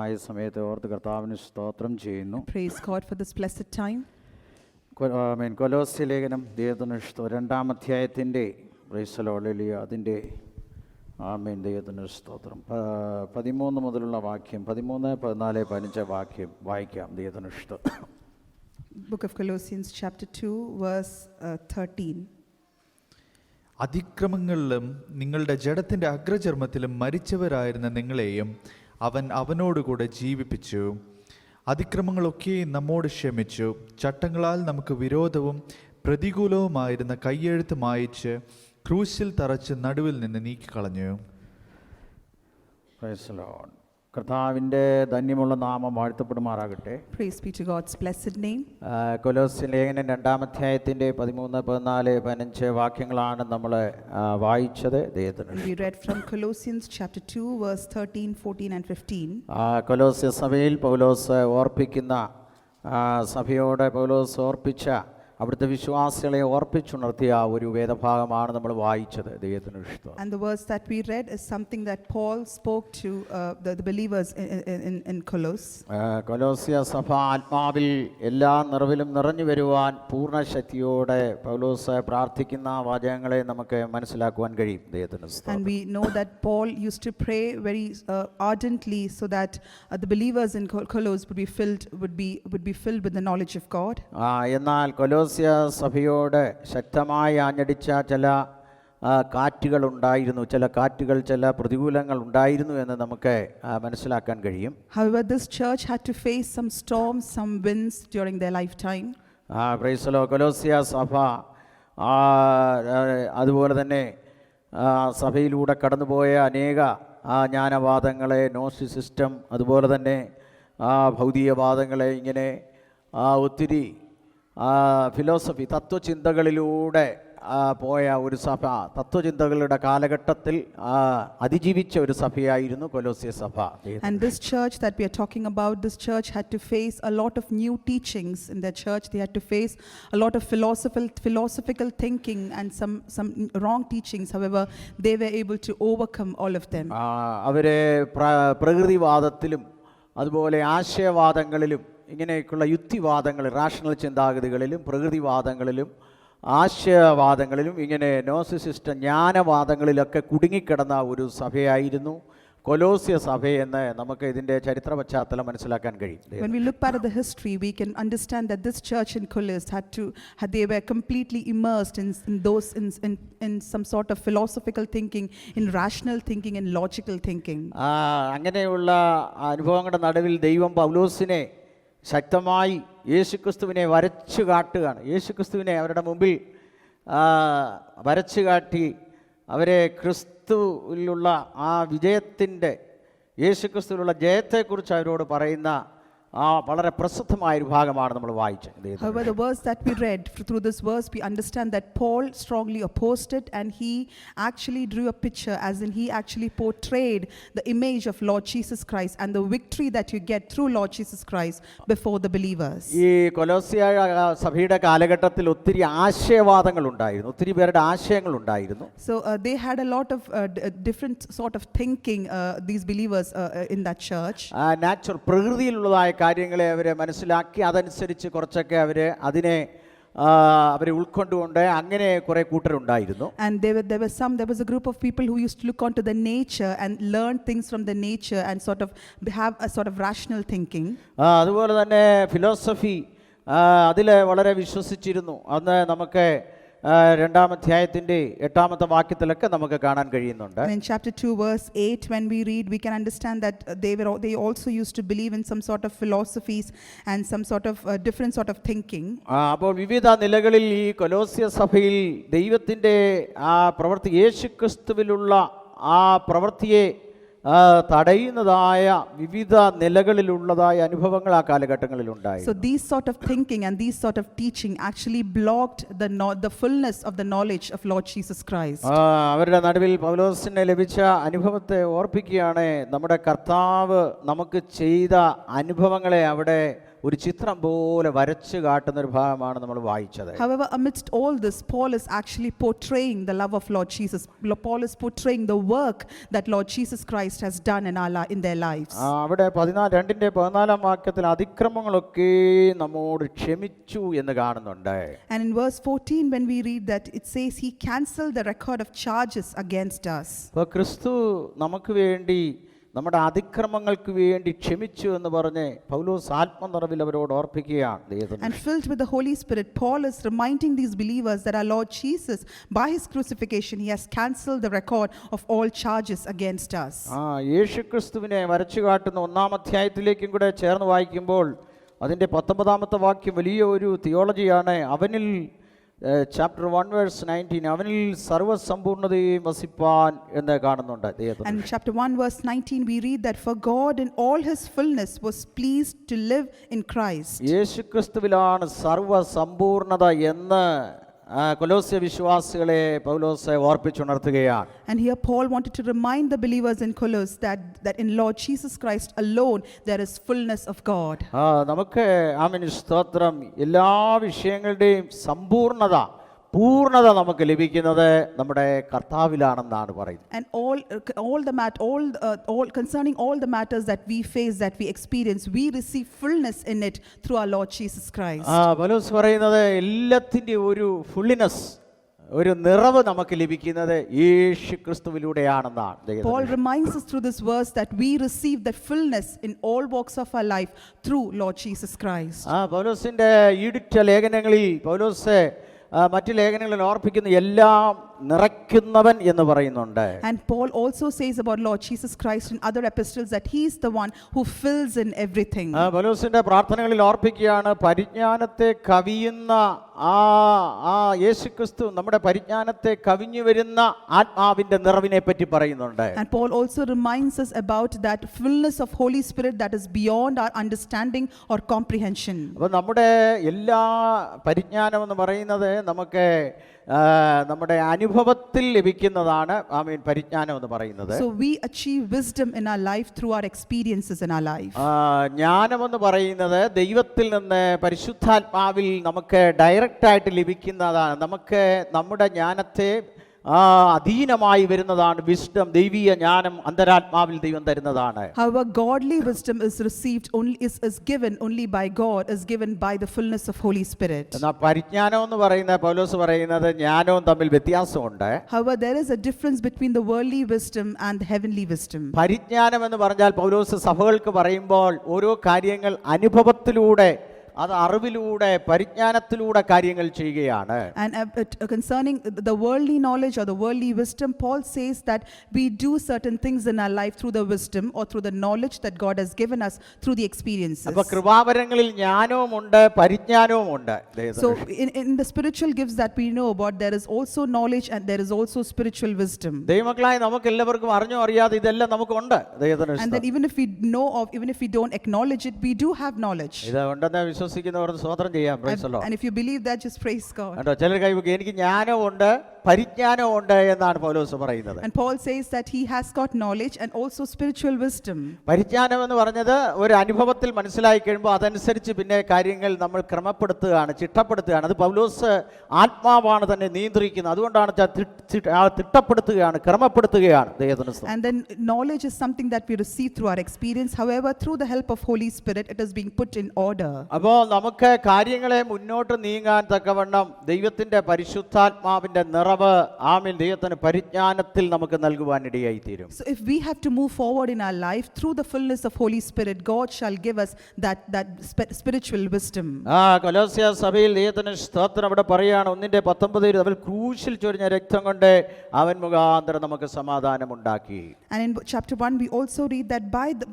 അനുഗ്രഹീതമായ സമയത്തെ ഓർത്ത് കർത്താവിന് സ്തോത്രം ചെയ്യുന്നു. Praise God for this blessed time. കൊലോസ്യ ലേഖനം ദൈവത്തിന് രണ്ടാം അധ്യായത്തിൻ്റെ അതിൻ്റെ ദൈവത്തിന് സ്തോത്രം 13 മുതലുള്ള വാക്യം 13, 14, 15 വാക്യം വായിക്കാം. ദൈവത്തിന് സ്തോത്രം. Book of Colossians chapter 2 verse 13. അതിക്രമങ്ങളിലും നിങ്ങളുടെ ജഡത്തിന്റെ അഗ്രചർമ്മത്തിലും മരിച്ചവരായിരുന്ന നിങ്ങളെയും അവൻ അവനോടുകൂടെ ജീവിപ്പിച്ചു. അതിക്രമങ്ങളൊക്കെ നമ്മോട് ക്ഷമിച്ചു. ചട്ടങ്ങളാൽ നമുക്ക് വിരോധവും പ്രതികൂലവുമായിരുന്ന കയ്യെഴുത്ത് മായിച്ച് ക്രൂശിൽ തറച്ച് നടുവിൽ നിന്ന് നീക്കിക്കളഞ്ഞു. Praise the Lord. കർത്താവിൻ്റെ ധന്യമുള്ള നാമം വാഴ്ത്തപ്പെടുമാറാകട്ടെ. Praise be to God's blessed name. കൊലോസ്യ ലേഖനം 2-ാം അധ്യായത്തിൻ്റെ 13, 14, 15 വാക്യങ്ങളാണ് നമ്മൾ വായിച്ചത്. We read from Colossians chapter 2 verse 13, 14 and 15. കൊലോസ്യ സഭയിൽ പൗലോസ് ഓർപ്പിക്കുന്ന സഭയോട് പൗലോസ് ഓർപ്പിച്ച അവിടുത്തെ വിശ്വാസികളെ ഓർപ്പിച്ചുണർത്തിയ ഒരു വേദഭാഗമാണ് നമ്മൾ വായിച്ചത്. ദൈവത്തിന് ഇഷ്ടം. And the verse that we read is something that Paul spoke to the believers in Colossus. കൊലോസ്യ സഭ ആത്മാവിൽ എല്ലാ നിറവിലും നിറഞ്ഞു വരുവാൻ പൂർണ്ണ ശക്തിയോടെ പൗലോസ് പ്രാർത്ഥിക്കുന്ന വാചകങ്ങളെ നമുക്ക് മനസ്സിലാക്കുവാൻ കഴിയും. ദൈവത്തിന് സ്തോത്രം. And we know that Paul used to pray very ardently so that the believers in Colossus would be filled with the knowledge of God. എന്നാൽ കൊലോസ്യ സഭയോട് ശക്തമായി ആഞ്ഞടിച്ച ചില കാറ്റുകളുണ്ടായിരുന്നു, ചില കാറ്റുകൾ, ചില പ്രതികൂലങ്ങൾ ഉണ്ടായിരുന്നു എന്ന് നമുക്ക് മനസ്സിലാക്കാൻ കഴിയും. However, this church had to face some storms, some winds during their lifetime. Praise the lord. കൊലോസ്യ സഭ അതുപോലെ തന്നെ സഭയിലൂടെ കടന്നുപോയ അനേക ജ്ഞാനവാദങ്ങളെ, നോസിസ് സിസ്റ്റം, അതുപോലെ തന്നെ ഭൗതികവാദങ്ങളെ, ഇങ്ങനെ ഒത്തിരി ഫിലോസഫി, തത്വചിന്തകളിലൂടെ പോയ ഒരു സഭ, തത്വചിന്തകളുടെ കാലഘട്ടത്തിൽ അതിജീവിച്ച ഒരു സഭയായിരുന്നു കൊലോസ്യ സഭ. And this church that we are talking about, this church had to face a lot of new teachings in their church. They had to face a lot of philosophical thinking and some wrong teachings. However, they were able to overcome all of them. അവരെ പ്രകൃതിവാദത്തിലും അതുപോലെ ആശയവാദങ്ങളിലും ഇങ്ങനെയൊക്കെയുള്ള യുക്തിവാദങ്ങൾ, rational ചിന്താഗതികളിലും പ്രകൃതിവാദങ്ങളിലും ആശയവാദങ്ങളിലും ഇങ്ങനെ നോസിസിസ്റ്റ് ജ്ഞാനവാദങ്ങളിലൊക്കെ കുടുങ്ങിക്കിടന്ന ഒരു സഭയായിരുന്നു കൊലോസ്യ സഭയെന്ന് നമുക്ക് ഇതിൻ്റെ ചരിത്ര പശ്ചാത്തലം മനസ്സിലാക്കാൻ കഴിയും. When we look back at the history, we can understand that this church in Colossus they were completely immersed in some sort of philosophical thinking, in rational thinking and logical thinking. അങ്ങനെയുള്ള അനുഭവങ്ങളുടെ നടുവിൽ ദൈവം പൗലോസിനെ ശക്തമായി യേശുക്രിസ്തുവിനെ വരച്ചു കാട്ടുകയാണ്. യേശുക്രിസ്തുവിനെ അവരുടെ മുമ്പിൽ വരച്ചു കാട്ടി അവരെ ക്രിസ്തുവിലുള്ള വിജയത്തിൻ്റെ, യേശുക്രിസ്തുവിലുള്ള ജയത്തെക്കുറിച്ച് അവരോട് പറയുന്ന വളരെ പ്രസിദ്ധമായ ഒരു ഭാഗമാണ് നമ്മൾ വായിച്ചത്. However, the verse that we read, through this verse we understand that Paul strongly opposed it, and he actually drew a picture, as in he actually portrayed the image of Lord Jesus Christ and the victory that you get through Lord Jesus Christ before the believers. ഈ കൊലോസ്യ സഭയുടെ കാലഘട്ടത്തിൽ ഒത്തിരി ആശയവാദങ്ങൾ ഉണ്ടായിരുന്നു, ഒത്തിരി പേരുടെ ആശയങ്ങൾ ഉണ്ടായിരുന്നു. So they had a lot of different sort of thinking, these believers in that church. Natural പ്രകൃതിയിലുള്ളതായ കാര്യങ്ങളെ അവരെ മനസ്സിലാക്കി അതനുസരിച്ച് കുറച്ചൊക്കെ അവരെ ഉൾക്കൊണ്ടുകൊണ്ട് അങ്ങനെ കുറെ കൂട്ടരുണ്ടായിരുന്നു. And there was a group of people who used to look onto the nature and learn things from the nature and sort of have a sort of rational thinking. അതുപോലെ തന്നെ ഫിലോസഫി അതിൽ വളരെ വിശ്വസിച്ചിരുന്നു. അന്ന് നമുക്ക് 2-ാം അധ്യായത്തിൻ്റെ 8-ാമത്തെ വാക്യത്തിലൊക്കെ നമുക്ക് കാണാൻ കഴിയുന്നുണ്ട്. In chapter 2 verse 8, when we read, we can understand that they also used to believe in some sort of philosophies and some sort of different sort of thinking. അപ്പോൾ വിവിധ നിലകളിൽ ഈ കൊലോസ്യ സഭയിൽ ദൈവത്തിൻ്റെ പ്രവൃത്തി, യേശുക്രിസ്തുവിലുള്ള പ്രവൃത്തിയെ തടയുന്നതായ വിവിധ നിലകളിലുള്ളതായ അനുഭവങ്ങൾ ആ കാലഘട്ടങ്ങളിൽ ഉണ്ടായി. So these sort of thinking and these sort of teaching actually blocked the fullness of the knowledge of Lord Jesus Christ. അവരുടെ നടുവിൽ പൗലോസിന് ലഭിച്ച അനുഭവത്തെ ഓർപ്പിക്കുകയാണ്. നമ്മുടെ കർത്താവ് നമുക്ക് ചെയ്ത അനുഭവങ്ങളെ അവിടെ ഒരു ചിത്രം പോലെ വരച്ചു കാട്ടുന്ന ഒരു ഭാഗമാണ് നമ്മൾ വായിച്ചത്. However, amidst all this, Paul is actually portraying the love of Lord Jesus. Paul is portraying the work that Lord Jesus Christ has done in their lives. അവിടെ 2:14 വാക്യത്തിൽ അതിക്രമങ്ങളൊക്കെ നമ്മോട് ക്ഷമിച്ചു എന്ന് കാണുന്നുണ്ട്. And in verse 14, when we read that, it says he cancelled the record of charges against us. അപ്പോൾ ക്രിസ്തു നമുക്ക് വേണ്ടി നമ്മുടെ അതിക്രമങ്ങൾക്ക് വേണ്ടി ക്ഷമിച്ചു എന്ന് പറഞ്ഞ് പൗലോസ് ആത്മനിറവിൽ അവരോട് ഓർപ്പിക്കുകയാണ്. And filled with the Holy Spirit, Paul is reminding these believers that our Lord Jesus, by his crucifixion, he has cancelled the record of all charges against us. യേശുക്രിസ്തുവിനെ വരച്ചു കാട്ടുന്ന 1-ാം അധ്യായത്തിലേക്കും കൂടെ ചേർന്ന് വായിക്കുമ്പോൾ അതിൻ്റെ 19-ാമത്തെ വാക്യം വലിയ ഒരു തിയോളജിയാണ്. അവനിൽ chapter 1 verse 19, അവനിൽ സർവ്വസമ്പൂർണ്ണതയും വസിപ്പാൻ എന്ന് കാണുന്നുണ്ട്. And chapter 1 verse 19 we read that for God in all his fullness was pleased to live in Christ. യേശുക്രിസ്തുവിലാണ് സർവ്വസമ്പൂർണ്ണത എന്ന് കൊലോസ്യ വിശ്വാസികളെ പൗലോസ് ഓർപ്പിച്ചുണർത്തുകയാണ്. And here Paul wanted to remind the believers in Colossae that in Lord Jesus Christ alone there is fullness of God. നമുക്ക് ആമേൻ സ്തോത്രം, എല്ലാ വിഷയങ്ങളുടെയും പൂർണ്ണത നമുക്ക് ലഭിക്കുന്നത് നമ്മുടെ കർത്താവിലാണെന്നാണ് പറയുന്നത്. And all concerning all the matters that we face, that we experience, we receive fullness in it through our Lord Jesus Christ. പൗലോസ് പറയുന്നത് എല്ലാത്തിൻ്റെ ഒരു ഫുള്ളിനെസ്, ഒരു നിറവ് നമുക്ക് ലഭിക്കുന്നത് യേശുക്രിസ്തുവിലൂടെയാണെന്നാണ്. Paul reminds us through this verse that we receive that fullness in all walks of our life through Lord Jesus Christ. പൗലോസിന്റെ ഈഡിറ്റ ലേഖനങ്ങളിൽ പൗലോസ് മറ്റു ലേഖനങ്ങളിൽ ഓർപ്പിക്കുന്ന എല്ലാം നിറയ്ക്കുന്നവൻ എന്ന് പറയുന്നുണ്ട്. And Paul also says about Lord Jesus Christ in other epistles that he is the one who fills in everything. പൗലോസിന്റെ പ്രാർത്ഥനകളിൽ ഓർപ്പിക്കുകയാണ്, പരിജ്ഞാനത്തെ കവിയുന്ന യേശുക്രിസ്തു നമ്മുടെ പരിജ്ഞാനത്തെ കവിഞ്ഞു വരുന്ന ആത്മാവിന്റെ നിറവിനെ പറ്റി പറയുന്നുണ്ട്. And Paul also reminds us about that fullness of Holy Spirit that is beyond our understanding or comprehension. അപ്പോൾ നമ്മുടെ എല്ലാ പരിജ്ഞാനം എന്ന് പറയുന്നത് നമുക്ക് നമ്മുടെ അനുഭവത്തിൽ ലഭിക്കുന്നതാണ് പരിജ്ഞാനം എന്ന് പറയുന്നത്. So we achieve wisdom in our life through our experiences in our life. ജ്ഞാനം എന്ന് പറയുന്നത് ദൈവത്തിൽ നിന്ന് പരിശുദ്ധാത്മാവിൽ നമുക്ക് ഡയറക്റ്റ് ആയിട്ട് ലഭിക്കുന്നതാണ്. നമുക്ക് നമ്മുടെ ജ്ഞാനത്തെ അധീനമായി വരുന്നതാണ് വിസ്ഡം. ദൈവീയ ജ്ഞാനം അന്തരാത്മാവിൽ ദൈവം തരുന്നതാണ്. However, godly wisdom is received only is given only by God, is given by the fullness of Holy Spirit. എന്നാൽ പരിജ്ഞാനം എന്ന് പറയുന്ന പൗലോസ് പറയുന്നത് ജ്ഞാനവും തമ്മിൽ വ്യത്യാസമുണ്ട്. However, there is a difference between the worldly wisdom and the heavenly wisdom. പരിജ്ഞാനം എന്ന് പറഞ്ഞാൽ പൗലോസ് സഭകൾക്ക് പറയുമ്പോൾ ഓരോ കാര്യങ്ങൾ അനുഭവത്തിലൂടെ, അത് അറിവിലൂടെ, പരിജ്ഞാനത്തിലൂടെ കാര്യങ്ങൾ ചെയ്യുകയാണ്. And concerning the worldly knowledge or the worldly wisdom, Paul says that we do certain things in our life through the wisdom or through the knowledge that God has given us through the experiences. അപ്പോൾ കൃപാവരങ്ങളിൽ ജ്ഞാനവുമുണ്ട് പരിജ്ഞാനവുമുണ്ട്. So in the spiritual gifts that we know about, there is also knowledge and there is also spiritual wisdom. ദൈവമക്കളായ നമുക്ക് എല്ലാവർക്കും അറിഞ്ഞോ അറിയാതെ ഇതെല്ലാം നമുക്കുണ്ട്. And then even if we know of, even if we don't acknowledge it, we do have knowledge. ഇത് ഉണ്ടെന്ന് വിശ്വസിക്കുന്നവർ സ്തോത്രം ചെയ്യാം. Price the Lord. And if you believe that, just praise God. കേട്ടോ, ചിലർ കൈവയ്ക്ക് എനിക്ക് ജ്ഞാനമുണ്ട് പരിജ്ഞാനമുണ്ട് എന്നാണ് പൗലോസ് പറയുന്നത്. And Paul says that he has got knowledge and also spiritual wisdom. പരിജ്ഞാനം എന്ന് പറഞ്ഞത് ഒരു അനുഭവത്തിൽ മനസ്സിലായി കഴിയുമ്പോൾ അതനുസരിച്ച് പിന്നെ കാര്യങ്ങൾ നമ്മൾ ക്രമപ്പെടുത്തുകയാണ്, ചിട്ടപ്പെടുത്തുകയാണ്. അത് പൗലോസ് ആത്മാവാണ് തന്നെ നിയന്ത്രിക്കുന്നത്. അതുകൊണ്ടാണ് തിട്ടപ്പെടുത്തുകയാണ്, ക്രമപ്പെടുത്തുകയാണ് ദൈവത്തിന്. And then knowledge is something that we receive through our experience. However, through the help of Holy Spirit, it is being put in order. അപ്പോൾ നമുക്ക് കാര്യങ്ങളെ മുന്നോട്ട് നീങ്ങാൻ തക്കവണ്ണം ദൈവത്തിന്റെ പരിശുദ്ധാത്മാവിന്റെ നിറവ് ദൈവത്തിന് പരിജ്ഞാനത്തിൽ നമുക്ക് നൽകുവാൻ ഇടയായി തീരും. So if we have to move forward in our life through the fullness of Holy Spirit, God shall give us that spiritual wisdom. കൊലോസ്യ സഭയിൽ ദൈവത്തിന് സ്തോത്രം അവിടെ പറയാണ് 1:19 അവൻ ക്രൂശിൽ ചൊരിഞ്ഞ രക്തം കൊണ്ട് അവൻ മുഖാന്തരം നമുക്ക് സമാധാനം ഉണ്ടാക്കി. And in chapter 1 we also read that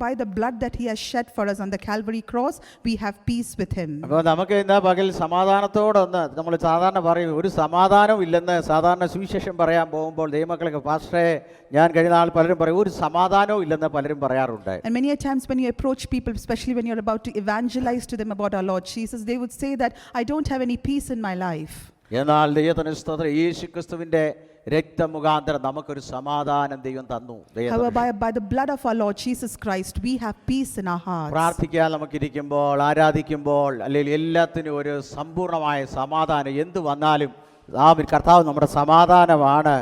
by the blood that he has shed for us on the Calvary cross, we have peace with him. അപ്പോൾ നമുക്ക് ഇന്ന് പകൽ സമാധാനത്തോടൊന്ന് നമ്മൾ സാധാരണ പറയും, ഒരു സമാധാനവും ഇല്ലെന്ന് സാധാരണ സുവിശേഷം പറയാൻ പോകുമ്പോൾ ദൈവമക്കളൊക്കെ പാസ്റ്ററെ ഞാൻ കഴിഞ്ഞ നാൾ പലരും പറയും ഒരു സമാധാനവും ഇല്ലെന്ന് പലരും പറയാറുണ്ട്. And many a times when you approach people, especially when you're about to evangelize to them about our Lord Jesus, they would say that I don't have any peace in my life. എന്നാൽ ദൈവത്തിന് സ്തോത്രം, യേശുക്രിസ്തുവിന്റെ രക്തമുഖാന്തരം നമുക്കൊരു സമാധാനം ദൈവം തന്നു. However, by the blood of our Lord Jesus Christ, we have peace in our hearts. പ്രാർത്ഥിക്കാൻ നമുക്കിരിക്കുമ്പോൾ, ആരാധിക്കുമ്പോൾ, അല്ലെങ്കിൽ എല്ലാത്തിനും ഒരു സമ്പൂർണ്ണമായ സമാധാനം എന്ത് വന്നാലും കർത്താവ് നമ്മുടെ സമാധാനമാണ്,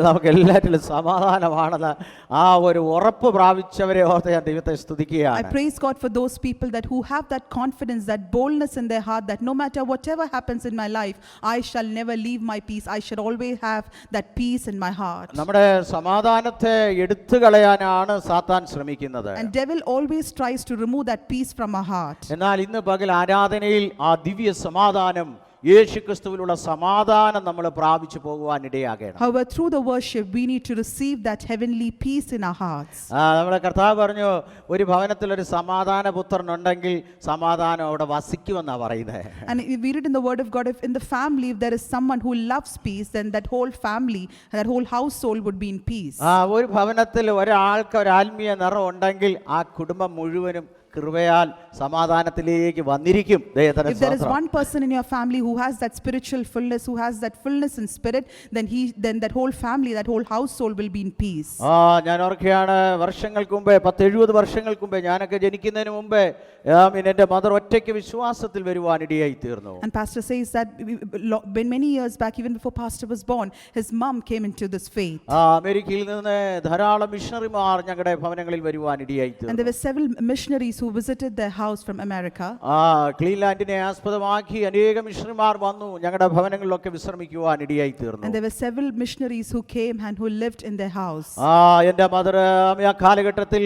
നമുക്ക് എല്ലാറ്റിലും സമാധാനമാണെന്ന് ആ ഒരു ഉറപ്പ് പ്രാപിച്ചവരെ ഓർത്ത് ഞാൻ ദൈവത്തെ സ്തുതിക്കുകയാണ്. I praise God for those people that who have that confidence, that boldness in their heart, that no matter whatever happens in my life, I shall never leave my peace. I should always have that peace in my heart. നമ്മുടെ സമാധാനത്തെ എടുത്തു കളയാനാണ് സാത്താൻ ശ്രമിക്കുന്നത്. And devil always tries to remove that peace from our heart. എന്നാൽ ഇന്ന് പകൽ ആരാധനയിൽ ആ ദിവ്യ സമാധാനം, യേശുക്രിസ്തുവിലുള്ള സമാധാനം നമ്മൾ പ്രാപിച്ചു പോകുവാൻ ഇടയാകണം. However, through the worship we need to receive that heavenly peace in our hearts. നമ്മുടെ കർത്താവ് പറഞ്ഞു, ഒരു ഭവനത്തിൽ ഒരു സമാധാന പുത്രൻ ഉണ്ടെങ്കിൽ സമാധാനം അവിടെ വസിക്കുമെന്നാണ് പറയുന്നത്. And we read in the word of God, if in the family if there is someone who loves peace, then that whole family, that whole household would be in peace. ഒരു ഭവനത്തിൽ ഒരാൾക്ക് ഒരു ആത്മീയ നിറം ഉണ്ടെങ്കിൽ ആ കുടുംബം മുഴുവനും കൃപയാൽ സമാധാനത്തിലേക്ക് വന്നിരിക്കും. If there is one person in your family who has that spiritual fullness, who has that fullness in spirit, then that whole family, that whole household will be in peace. ഞാൻ ഓർക്കുകയാണ്, വർഷങ്ങൾക്ക് മുമ്പേ 10-70 വർഷങ്ങൾക്ക് മുമ്പേ, ഞാനൊക്കെ ജനിക്കുന്നതിന് മുമ്പേ എൻ്റെ മദർ ഒറ്റയ്ക്ക് വിശ്വാസത്തിൽ വരുവാൻ ഇടയായി തീർന്നു. And pastor says that when many years back, even before pastor was born, his mom came into this faith. അമേരിക്കയിൽ നിന്ന് ധാരാളം മിഷണറിമാർ ഞങ്ങളുടെ ഭവനങ്ങളിൽ വരുവാൻ ഇടയായി തീർന്നു. And there were several missionaries who visited their house from America. ക്ലീൻലാൻഡിനെ ആസ്പദമാക്കി അനേക മിഷണറിമാർ വന്നു ഞങ്ങളുടെ ഭവനങ്ങളിലൊക്കെ വിശ്രമിക്കുവാൻ ഇടയായി തീർന്നു. And there were several missionaries who came and who lived in their house. എൻ്റെ മദർ ആ കാലഘട്ടത്തിൽ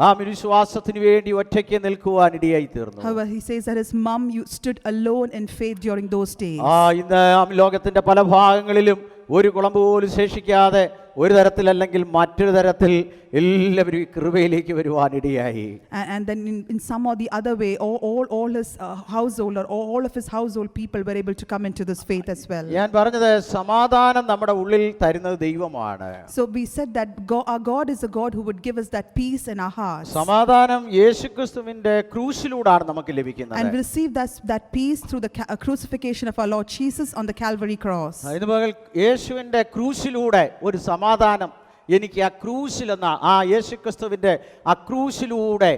ആ വിശ്വാസത്തിന് വേണ്ടി ഒറ്റയ്ക്ക് നിൽക്കുവാൻ ഇടയായി തീർന്നു. However, he says that his mom stood alone in faith during those days. ഇന്ന് ലോകത്തിന്റെ പല ഭാഗങ്ങളിലും ഒരു കുളമ്പ് പോലും ശേഷിക്കാതെ ഒരു തരത്തിലല്ലെങ്കിൽ മറ്റൊരു തരത്തിൽ എല്ലാവരും ഈ കൃപയിലേക്ക് വരുവാൻ ഇടയായി. And then in some or the other way, all his household, or all of his household people were able to come into this faith as well. ഞാൻ പറഞ്ഞത് സമാധാനം നമ്മുടെ ഉള്ളിൽ തരുന്നത് ദൈവമാണ്. So we said that our God is a God who would give us that peace in our hearts. സമാധാനം യേശുക്രിസ്തുവിന്റെ ക്രൂശിലൂടെയാണ് നമുക്ക് ലഭിക്കുന്നത്. And we receive that peace through the crucifixion of our Lord Jesus on the Calvary cross. ഇന്ന് പകൽ യേശുവിന്റെ ക്രൂശിലൂടെ ഒരു സമാധാനം എനിക്ക് ആ ക്രൂശിലെന്ന ആ യേശുക്രിസ്തുവിന്റെ ആ ക്രൂശിലൂടെ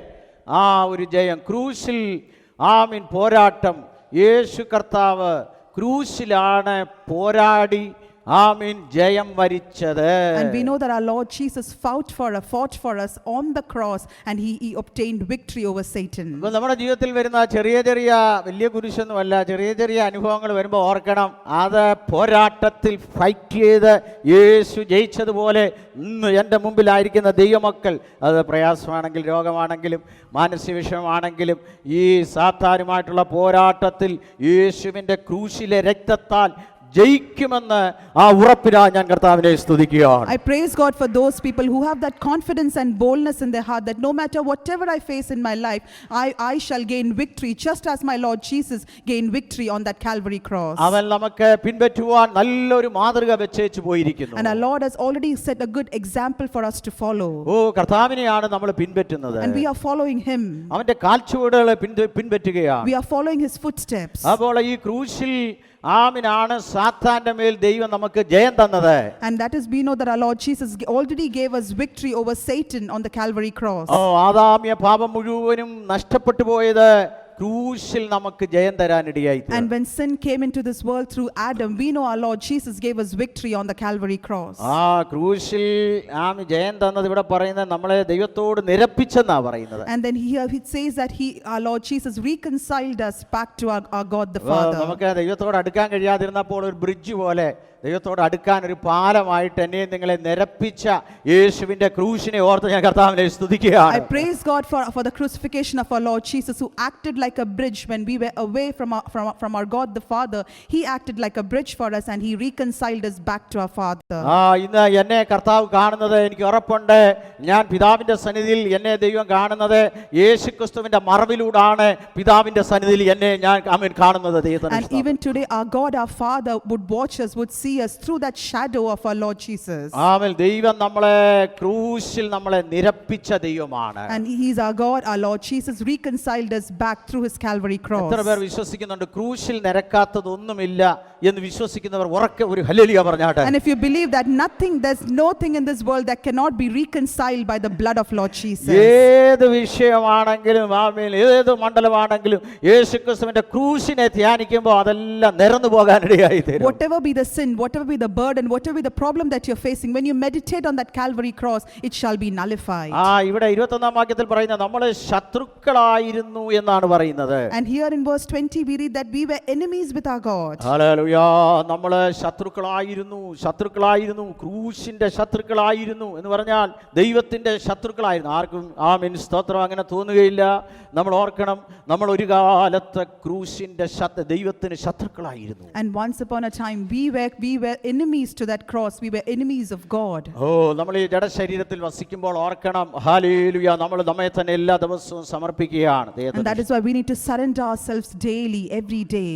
ആ ഒരു ജയം, ക്രൂശിൽ പോരാട്ടം, യേശു കർത്താവ് ക്രൂശിലാണ് പോരാടി ജയം വരിച്ചത്. And we know that our Lord Jesus fought for us on the cross, and he obtained victory over Satan. നമ്മുടെ ജീവിതത്തിൽ വരുന്ന ചെറിയ വലിയ കുരിശൊന്നുമല്ല, ചെറിയ അനുഭവങ്ങൾ വരുമ്പോൾ ഓർക്കണം, അത് പോരാട്ടത്തിൽ ഫൈറ്റ് ചെയ്ത് യേശു ജയിച്ചതുപോലെ ഇന്ന് എൻ്റെ മുമ്പിലായിരിക്കുന്ന ദൈവമക്കൾ, അത് പ്രയാസമാണെങ്കിലും രോഗമാണെങ്കിലും മാനസിക വിഷയമാണെങ്കിലും ഈ സാത്താനുമായിട്ടുള്ള പോരാട്ടത്തിൽ യേശുവിൻ്റെ ക്രൂശിലെ രക്തത്താൽ ജയിക്കുമെന്ന് ആ ഉറപ്പിനായി ഞാൻ കർത്താവിനെ സ്തുതിക്കുകയാണ്. I praise God for those people who have that confidence and boldness in their heart that no matter whatever I face in my life, I shall gain victory just as my Lord Jesus gained victory on that Calvary cross. അവൻ നമുക്ക് പിൻപറ്റുവാൻ നല്ലൊരു മാതൃക വെച്ചേച്ചു പോയിരിക്കുന്നു. And our Lord has already set a good example for us to follow. കർത്താവിനെയാണ് നമ്മൾ പിൻപറ്റുന്നത്. And we are following him. അവന്റെ കാൽച്ചുവടുകൾ പിൻപറ്റുകയാണ്. We are following his footsteps. അപ്പോൾ ഈ ക്രൂശിൽ ആണ് സാത്താന്റെ മേൽ ദൈവം നമുക്ക് ജയം തന്നത്. And that is, we know that our Lord Jesus already gave us victory over Satan on the Calvary cross. ആദാമ്യ പാപം മുഴുവനും നഷ്ടപ്പെട്ടു പോയത് ക്രൂശിൽ നമുക്ക് ജയം തരാനിടയായി. And when sin came into this world through Adam, we know our Lord Jesus gave us victory on the Calvary cross. ക്രൂശിൽ ജയം തന്നത് ഇവിടെ പറയുന്നത് നമ്മളെ ദൈവത്തോട് നിരപ്പിച്ചെന്നാ പറയുന്നത്. And then here it says that our Lord Jesus reconciled us back to our God the Father. നമുക്ക് ദൈവത്തോട് അടുക്കാൻ കഴിയാതിരുന്നപ്പോൾ ഒരു ബ്രിഡ്ജ് പോലെ ദൈവത്തോട് അടുക്കാൻ ഒരു പാലമായിട്ട് എന്നെ നിങ്ങളെ നിരപ്പിച്ച യേശുവിന്റെ ക്രൂശിനെ ഓർത്ത് ഞാൻ കർത്താവിനെ സ്തുതിക്കുകയാണ്. I praise God for the crucifixion of our Lord Jesus, who acted like a bridge when we were away from our God the Father. He acted like a bridge for us, and he reconciled us back to our Father. ഇന്ന് എന്നെ കർത്താവ് കാണുന്നത് എനിക്ക് ഉറപ്പുണ്ട്. ഞാൻ പിതാവിന്റെ സന്നിധിയിൽ എന്നെ ദൈവം കാണുന്നത് യേശുക്രിസ്തുവിന്റെ മറവിലൂടെയാണ്. പിതാവിന്റെ സന്നിധിയിൽ എന്നെ ഞാൻ കാണുന്നത് ദൈവത്തിന്. And even today our God our Father would watch us, would see us through that shadow of our Lord Jesus. ദൈവം നമ്മളെ ക്രൂശിൽ നമ്മളെ നിരപ്പിച്ച ദൈവമാണ്. And he is our God, our Lord Jesus reconciled us back through his Calvary cross. എത്ര പേർ വിശ്വസിക്കുന്നുണ്ട് ക്രൂശിൽ നിരക്കാത്തതൊന്നുമില്ല എന്ന് വിശ്വസിക്കുന്നവർ ഉറക്കെ ഒരു ഹല്ലേലൂയ പറഞ്ഞാട്ടെ. And if you believe that there's nothing in this world that cannot be reconciled by the blood of Lord Jesus. ഏത് വിഷയമാണെങ്കിലും ആമേൻ, ഏത് മണ്ഡലമാണെങ്കിലും യേശുക്രിസ്തുവിന്റെ ക്രൂശിനെ ധ്യാനിക്കുമ്പോൾ അതെല്ലാം നിരന്നു പോകാനിടയായി തീരും. Whatever be the sin, whatever be the burden, whatever be the problem that you're facing, when you meditate on that Calvary cross, it shall be nullified. ഇവിടെ 21-ാം വാക്യത്തിൽ പറയുന്നത് നമ്മൾ ശത്രുക്കളായിരുന്നു എന്നാണ് പറയുന്നത്. And here in verse 20 we read that we were enemies with our God. Hallelujah. നമ്മൾ ശത്രുക്കളായിരുന്നു, ക്രൂശിന്റെ ശത്രുക്കളായിരുന്നു എന്ന് പറഞ്ഞാൽ ദൈവത്തിന്റെ ശത്രുക്കളായിരുന്നു. ആർക്കും ആമേൻ സ്തോത്രം അങ്ങനെ തോന്നുകയില്ല. നമ്മൾ ഓർക്കണം, നമ്മൾ ഒരു കാലത്ത് ക്രൂശിന്റെ ദൈവത്തിന് ശത്രുക്കളായിരുന്നു. And once upon a time we were enemies to that cross. We were enemies of God. നമ്മൾ ഈ ജഡശരീരത്തിൽ വസിക്കുമ്പോൾ ഓർക്കണം, ഹല്ലേലൂയ, നമ്മൾ നമ്മെ തന്നെ എല്ലാ ദിവസവും സമർപ്പിക്കുകയാണ്. And that is why we need to surrender ourselves daily, every day.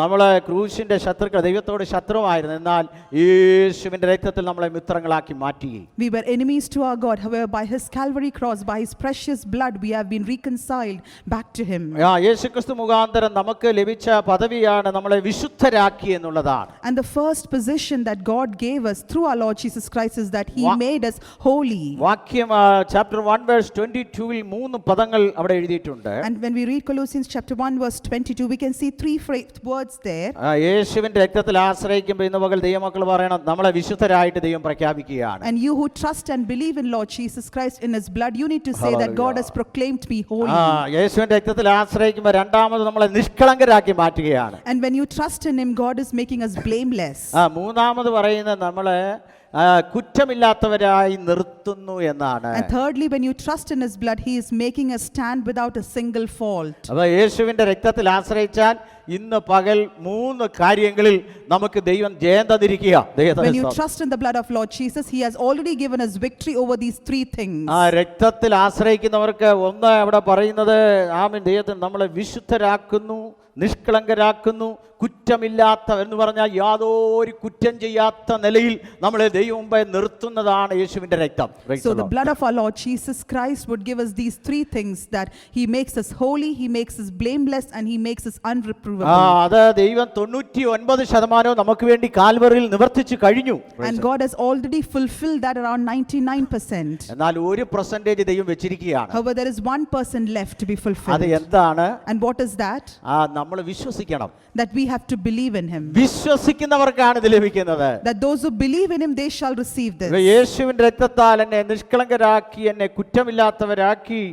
നമ്മളെ ക്രൂശിന്റെ ശത്രുക്കൾ, ദൈവത്തോട് ശത്രുവായിരുന്നു, എന്നാൽ യേശുവിന്റെ രക്തത്തിൽ നമ്മളെ മിത്രങ്ങളാക്കി മാറ്റി. We were enemies to our God, however by his Calvary cross, by his precious blood, we have been reconciled back to him. യേശുക്രിസ്തു മുഖാന്തരം നമുക്ക് ലഭിച്ച പദവിയാണ് നമ്മളെ വിശുദ്ധരാക്കി എന്നുള്ളതാണ്. And the first position that God gave us through our Lord Jesus Christ is that he made us holy. വാക്യം chapter 1 verse 22-ൽ 3 പദങ്ങൾ അവിടെ എഴുതിയിട്ടുണ്ട്. And when we read Colossians chapter 1 verse 22, we can see 3 words there. യേശുവിന്റെ രക്തത്തിൽ ആശ്രയിക്കുമ്പോൾ ഇന്ന് പകൽ ദൈവമക്കൾ പറയണം, നമ്മളെ വിശുദ്ധരായിട്ട് ദൈവം പ്രഖ്യാപിക്കുകയാണ്. And you who trust and believe in Lord Jesus Christ in his blood, you need to say that God has proclaimed me holy. യേശുവിന്റെ രക്തത്തിൽ ആശ്രയിക്കുമ്പോൾ രണ്ടാമത് നമ്മളെ നിഷ്കളങ്കരാക്കി മാറ്റുകയാണ്. And when you trust in him, God is making us blameless. മൂന്നാമത് പറയുന്നത് നമ്മളെ കുറ്റമില്ലാത്തവരായി നിർത്തുന്നു എന്നാണ്. And thirdly, when you trust in his blood, he is making us stand without a single fault. അപ്പോൾ യേശുവിന്റെ രക്തത്തിൽ ആശ്രയിച്ചാൽ ഇന്ന് പകൽ 3 കാര്യങ്ങളിൽ നമുക്ക് ദൈവം ജയം തന്നിരിക്കുക. When you trust in the blood of Lord Jesus, he has already given us victory over these 3 things. രക്തത്തിൽ ആശ്രയിക്കുന്നവർക്ക് ഒന്ന് അവിടെ പറയുന്നത്, ആമേൻ, ദൈവത്തിന് നമ്മളെ വിശുദ്ധരാക്കുന്നു, നിഷ്കളങ്കരാക്കുന്നു, കുറ്റമില്ലാത്ത എന്ന് പറഞ്ഞാൽ യാതൊരു കുറ്റം ചെയ്യാത്ത നിലയിൽ നമ്മളെ ദൈവം മുമ്പേ നിർത്തുന്നതാണ് യേശുവിന്റെ രക്തം. So the blood of our Lord Jesus Christ would give us these 3 things, that he makes us holy, he makes us blameless, and he makes us unreprovable. അത് ദൈവം 99% നമുക്ക് വേണ്ടി കാൽവറിയിൽ നിവർത്തിച്ചു കഴിഞ്ഞു. And God has already fulfilled that around 99%. എന്നാൽ 1% ദൈവം വെച്ചിരിക്കുകയാണ്. However, there is 1% left to be fulfilled. അത് എന്താണ്? And what is that? നമ്മൾ വിശ്വസിക്കണം. That we have to believe in him. വിശ്വസിക്കുന്നവർക്കാണ് ഇത് ലഭിക്കുന്നത്. That those who believe in him, they shall receive this. യേശുവിന്റെ രക്തത്താൽ എന്നെ നിഷ്കളങ്കരാക്കി, എന്നെ കുറ്റമില്ലാത്തവരാക്കി,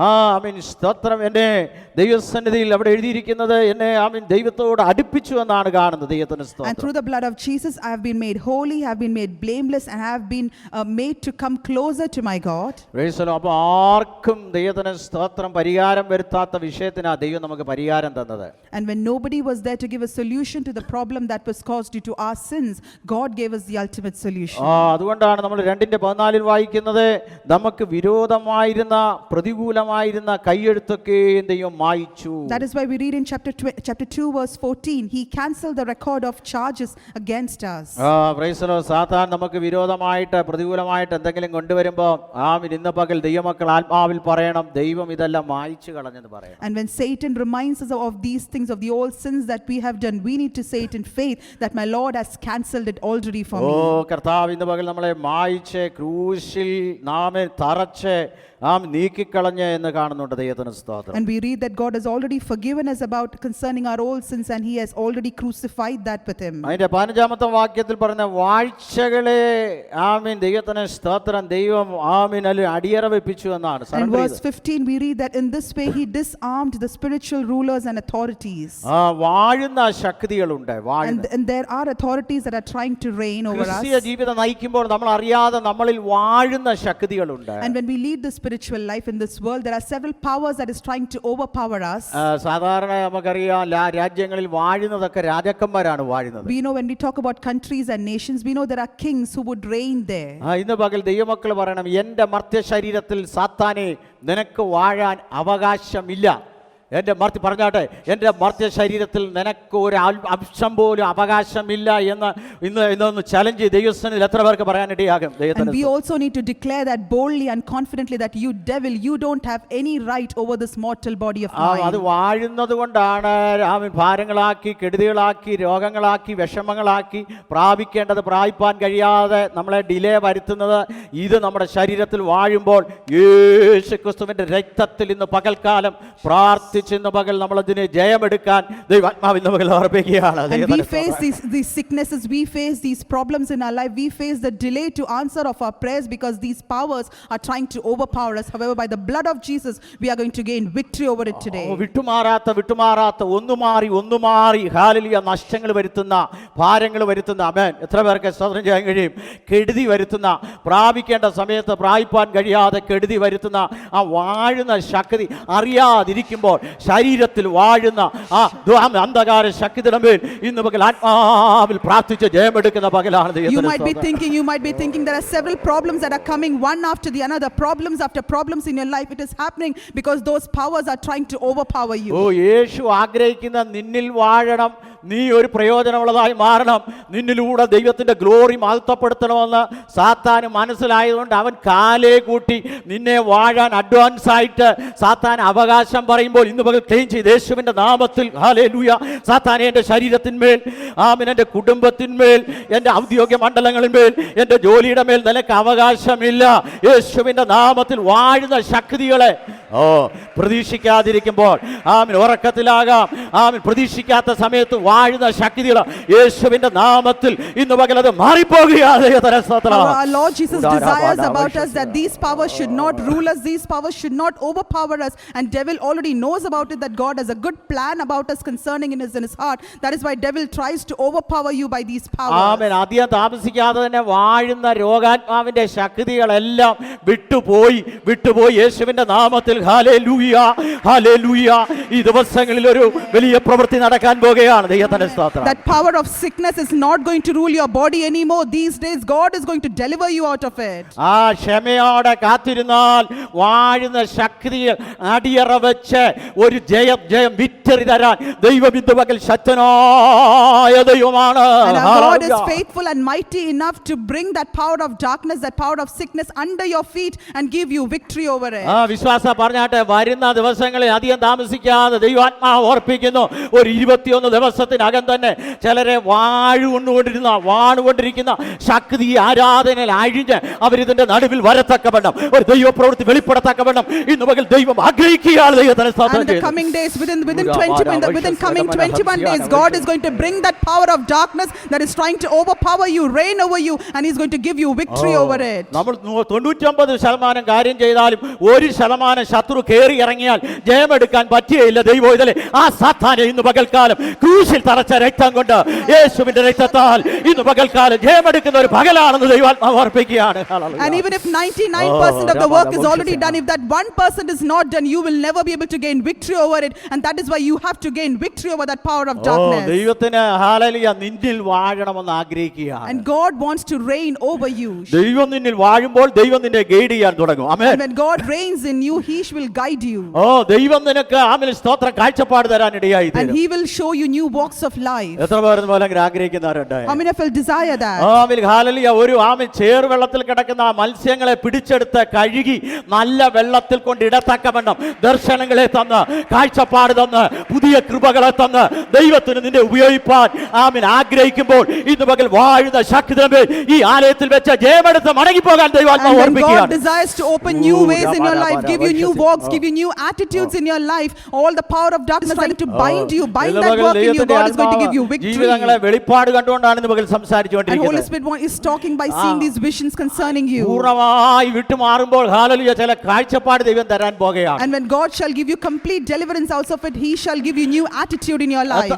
ആമേൻ സ്തോത്രം, എന്നെ ദൈവസന്നിധിയിൽ അവിടെ എഴുതിയിരിക്കുന്നത് എന്നെ ആമേൻ ദൈവത്തോട് അടുപ്പിച്ചു എന്നാണ് കാണുന്നത്. ദൈവത്തിന് സ്തോത്രം. And through the blood of Jesus I have been made holy, I have been made blameless, and I have been made to come closer to my God. Praise the Lord. അപ്പോൾ ആർക്കും ദൈവത്തിന് സ്തോത്രം പരിഹാരം വരുത്താത്ത വിഷയത്തിനാ ദൈവം നമുക്ക് പരിഹാരം തന്നത്. And when nobody was there to give a solution to the problem that was caused due to our sins, God gave us the ultimate solution. അതുകൊണ്ടാണ് നമ്മൾ 2:14 വായിക്കുന്നത്, നമുക്ക് വിരോധമായിരുന്ന പ്രതികൂലമായിരുന്ന കൈയെഴുത്തൊക്കെയും ദൈവം മായ്ച്ചു. That is why we read in chapter 2 verse 14, he cancelled the record of charges against us. Praise the Lord. സാത്താൻ നമുക്ക് വിരോധമായിട്ട് പ്രതികൂലമായിട്ട് എന്തെങ്കിലും കൊണ്ടുവരുമ്പോൾ ഇന്ന് പകൽ ദൈവമക്കൾ ആത്മാവിൽ പറയണം, ദൈവം ഇതെല്ലാം മായ്ച്ചു കളഞ്ഞെന്ന് പറയണം. And when Satan reminds us of these things, of the old sins that we have done, we need to say it in faith that my Lord has cancelled it already for me. കർത്താവ് ഇന്ന് പകൽ നമ്മളെ മായ്ച്ച് ക്രൂശിൽ നാമെ തറച്ച് നീക്കിക്കളഞ്ഞ് എന്ന് കാണുന്നുണ്ട്. ദൈവത്തിന് സ്തോത്രം. And we read that God has already forgiven us about concerning our old sins, and he has already crucified that with him. അതിന്റെ 15-ാമത്തെ വാക്യത്തിൽ പറഞ്ഞ വാഴ്ചകളെ ദൈവത്തിന് സ്തോത്രം, ദൈവം അടിയറ വെപ്പിച്ചു എന്നാണ്. In verse 15 we read that in this way he disarmed the spiritual rulers and authorities. വാഴുന്ന ശക്തികളുണ്ട്. And there are authorities that are trying to reign over us. ക്രിസ്തീയ ജീവിതം നയിക്കുമ്പോൾ നമ്മൾ അറിയാതെ നമ്മളിൽ വാഴുന്ന ശക്തികളുണ്ട്. And when we lead the spiritual life in this world, there are several powers that is trying to overpower us. സാധാരണ നമുക്കറിയാം രാജ്യങ്ങളിൽ വാഴുന്നതൊക്കെ രാജാക്കന്മാരാണ് വാഴുന്നത്. We know when we talk about countries and nations, we know there are kings who would reign there. ഇന്ന് പകൽ ദൈവമക്കൾ പറയണം, എൻ്റെ മർത്യ ശരീരത്തിൽ സാത്താനെ നിനക്ക് വാഴാൻ അവകാശമില്ല എൻ്റെ മർത്തി പറഞ്ഞാട്ടെ, എൻ്റെ മർത്യ ശരീരത്തിൽ നിനക്ക് ഒരു അംശം പോലും അവകാശമില്ല എന്ന് ഇന്നൊന്ന് ചലഞ്ച് ദൈവസന്നിധിയിൽ എത്ര പേർക്ക് പറയാനിടയാകും? And we also need to declare that boldly and confidently that you devil, you don't have any right over this mortal body of അത് mine. വാഴുന്നത് കൊണ്ടാണ് ഭാരങ്ങളാക്കി, കെടുതികളാക്കി, രോഗങ്ങളാക്കി, വിഷമങ്ങളാക്കി, പ്രാപിക്കേണ്ടത് പ്രാപിപ്പാൻ കഴിയാതെ നമ്മളെ ഡിലേ വരുത്തുന്നത്. ഇത് നമ്മുടെ ശരീരത്തിൽ വാഴുമ്പോൾ യേശു ക്രിസ്തുവിന്റെ രക്തത്തിൽ ഇന്ന് പകൽക്കാലം പ്രാർത്ഥിച്ച് ഇന്ന് പകൽ നമ്മളതിന് ജയമെടുക്കാൻ ദൈവാത്മാവ് ഇന്ന് പകൽ അർപ്പിക്കുകയാണ്. And we face these sicknesses, we face these problems in our life, we face the delay to answer of our prayers because these powers are trying to overpower us. However, by the blood of Jesus, we are going to gain victory over it today. വിട്ടുമാറാത്ത ഒന്നു മാറി hallelujah നഷ്ടങ്ങൾ വരുത്തുന്ന, ഭാരങ്ങൾ വരുത്തുന്ന, ആമേൻ, എത്ര പേർക്ക് സ്തോത്രം ചെയ്യാൻ കഴിയും? കെടുതി വരുത്തുന്ന, പ്രാപിക്കേണ്ട സമയത്ത് പ്രാപിപ്പാൻ കഴിയാതെ കെടുതി വരുത്തുന്ന ആ വാഴുന്ന ശക്തി അറിയാതിരിക്കുമ്പോൾ ശരീരത്തിൽ വാഴുന്ന ആ അന്ധകാര ശക്തിയുടെ മേൽ ഇന്ന് പകൽ ആത്മാവിൽ പ്രാർത്ഥിച്ച് ജയമെടുക്കുന്ന പകലാണ്. You might be thinking there are several problems that are coming one after the another, problems after problems in your life. It is happening because those powers are trying to overpower you. യേശു ആഗ്രഹിക്കുന്ന നിന്നിൽ വാഴണം, നീ ഒരു പ്രയോജനമുള്ളതായി മാറണം, നിന്നിലൂടെ ദൈവത്തിന്റെ glory മഹത്വപ്പെടുത്തണമെന്ന് സാത്താന് മനസ്സിലായതുകൊണ്ട് അവൻ കാലേ കൂട്ടി നിന്നെ വാഴാൻ advance ആയിട്ട് സാത്താൻ അവകാശം പറയുമ്പോൾ ഇന്ന് പകൽ ക്ലെയിം ചെയ്ത് യേശുവിന്റെ നാമത്തിൽ ഹല്ലേലൂയ, സാത്താനെ എൻ്റെ ശരീരത്തിന്മേൽ, ആമേൻ, എൻ്റെ കുടുംബത്തിന്മേൽ, എൻ്റെ ഔദ്യോഗിക മണ്ഡലങ്ങളിന്മേൽ, എൻ്റെ ജോലിയുടെ മേൽ നിനക്ക് അവകാശമില്ല. യേശുവിന്റെ നാമത്തിൽ വാഴുന്ന ശക്തികളെ പ്രതീക്ഷിക്കാതിരിക്കുമ്പോൾ, ആമേൻ, ഉറക്കത്തിലാകാം, ആമേൻ, പ്രതീക്ഷിക്കാത്ത സമയത്ത് വാഴുന്ന ശക്തികൾ യേശുവിന്റെ നാമത്തിൽ ഇന്ന് പകൽ അത് മാറിപ്പോകുകയാണ്. Our Lord Jesus desires about us that these powers should not rule us, these powers should not overpower us, and devil already knows about it, that God has a good plan about us concerning in his heart. That is why devil tries to overpower you by these powers. ആമേൻ. അധികം താമസിക്കാതെ തന്നെ വാഴുന്ന രോഗാത്മാവിന്റെ ശക്തികളെല്ലാം വിട്ടുപോയി യേശുവിന്റെ നാമത്തിൽ hallelujah, hallelujah. ഈ ദിവസങ്ങളിൽ ഒരു വലിയ പ്രവൃത്തി നടക്കാൻ പോകുകയാണ്. That power of sickness is not going to rule your body anymore. These days God is going to deliver you out of it. ക്ഷമയോടെ കാത്തിരുന്നാൽ വാഴുന്ന ശക്തിയെ അടിയറ വെച്ച് ഒരു ജയം വിറ്ററി തരാൻ ദൈവം ഇന്ന് പകൽ ശക്തനായ ദൈവമാണ്. And our God is faithful and mighty enough to bring that power of darkness, that power of sickness under your feet and give you victory over it. വിശ്വാസ പറഞ്ഞാട്ടെ, വരുന്ന ദിവസങ്ങളിൽ അധികം താമസിക്കാതെ ദൈവാത്മാവ് ഓർപ്പിക്കുന്നു, ഒരു 21 ദിവസത്തിനകം തന്നെ ചിലരെ വാണുകൊണ്ടിരിക്കുന്ന ശക്തി ആരാധനയിൽ അഴിഞ്ഞ് അവരിതിന്റെ നടുവിൽ വരത്തക്കവണ്ണം ഒരു ദൈവപ്രവൃത്തി വെളിപ്പെടത്തക്കവണ്ണം ഇന്ന് പകൽ ദൈവം ആഗ്രഹിക്കുകയാണ്. ദൈവത്തിന് സ്തോത്രം ചെയ്യുന്നു. Coming days, within coming 21 days, God is going to bring that power of darkness that is trying to overpower you, reign over you, and He's going to give you victory over it. നമ്മൾ 99% കാര്യം ചെയ്താലും 1% ശത്രു കയറി ഇറങ്ങിയാൽ ജയമെടുക്കാൻ പറ്റിയില്ല. ദൈവം ഇതിലെ ആ സാത്താനെ ഇന്ന് പകൽക്കാലം ക്രൂശിൽ തറച്ച രക്തം കൊണ്ട്, യേശുവിന്റെ രക്തത്താൽ ഇന്ന് പകൽക്കാലം ജയമെടുക്കുന്ന ഒരു പകലാണെന്ന് ദൈവാത്മാവ് ഓർപ്പിക്കുകയാണ്. And even if 99% of the work is already done, if that 1% is not done, you will never be able to gain victory over it, and that is why you have to gain victory over that power of darkness. ദൈവത്തിന് hallelujah നിന്നിൽ വാഴണമെന്ന് ആഗ്രഹിക്കുകയാണ്. And God wants to reign over you. ദൈവം നിന്നിൽ വാഴുമ്പോൾ ദൈവം നിന്നെ guide ചെയ്യാൻ തുടങ്ങും. ആമേൻ. And when God reigns in you, He will guide you. ദൈവം നിനക്ക് ആമേൻ സ്തോത്ര കാഴ്ചപ്പാട് തരാൻ ഇടയായി തീരും. And He will show you new walks of life. എത്ര പേർ ആഗ്രഹിക്കുന്നവരുണ്ട്? How many of you desire that? Amen. Hallelujah. ഒരു ആമേൻ ചേർവെള്ളത്തിൽ കിടക്കുന്ന ആ മത്സ്യങ്ങളെ പിടിച്ചെടുത്ത് കഴുകി നല്ല വെള്ളത്തിൽ കൊണ്ട് ഇടത്തക്കവണ്ണം ദർശനങ്ങളെ തന്ന്, കാഴ്ചപ്പാട് തന്ന്, പുതിയ കൃപകളെ തന്ന് ദൈവത്തിന് നിന്നെ ഉപയോഗിപ്പാൻ ആമേൻ ആഗ്രഹിക്കുമ്പോൾ ഇന്ന് പകൽ വാഴുന്ന ശക്തിയുടെ ഈ ആലയത്തിൽ വെച്ച് ജയമെടുത്ത് മടങ്ങിപ്പോകാൻ ദൈവാത്മാവ് ഓർമ്മിക്കുകയാണ്. God desires to open new ways in your life, give you new walks, give you new attitudes in your life. All the power of darkness trying to bind you, bind that work in you. God is going to give you victory. ജീവിതങ്ങളെ വെളിപ്പാട് കണ്ടുകൊണ്ടാണ് ഇന്ന് പകൽ സംസാരിച്ചുകൊണ്ടിരിക്കുന്നത്. And Holy Spirit is talking by seeing these visions concerning you. പൂർണ്ണമായി വിട്ടുമാറുമ്പോൾ hallelujah ചില കാഴ്ചപ്പാട് ദൈവം തരാൻ പോകുകയാണ്. And when God shall give you complete deliverance out of it, He shall give you new attitude in your life.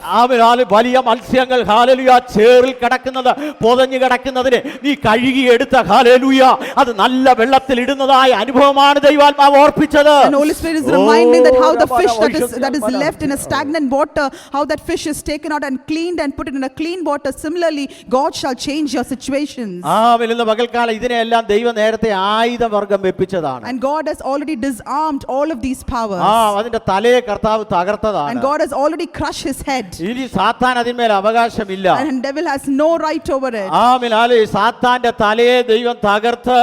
വലിയ മത്സ്യങ്ങൾ hallelujah ചേറിൽ കിടക്കുന്നത്, പൊതഞ്ഞു കിടക്കുന്നതിനെ നീ കഴുകി എടുത്ത ഹല്ലേലൂയ അത് നല്ല വെള്ളത്തിൽ ഇടുന്നതായ അനുഭവമാണ് ദൈവാത്മാവ് ഓർപ്പിച്ചത്. And Holy Spirit is reminding that how the fish that is left in a stagnant water, how that fish is taken out and cleaned and put it in a clean water, similarly God shall change your situations. ഇന്ന് പകൽക്കാലം ഇതിനെല്ലാം ദൈവം നേരത്തെ ആയുധവർഗം വെപ്പിച്ചതാണ്. And God has already disarmed all of these powers. അതിന്റെ തലയെ കർത്താവ് തകർത്തതാണ്. And God has already crushed his head. ഇനി സാത്താൻ അതിന്മേൽ അവകാശമില്ല. And devil has no right over it. സാത്താന്റെ തലയെ ദൈവം തകർത്ത്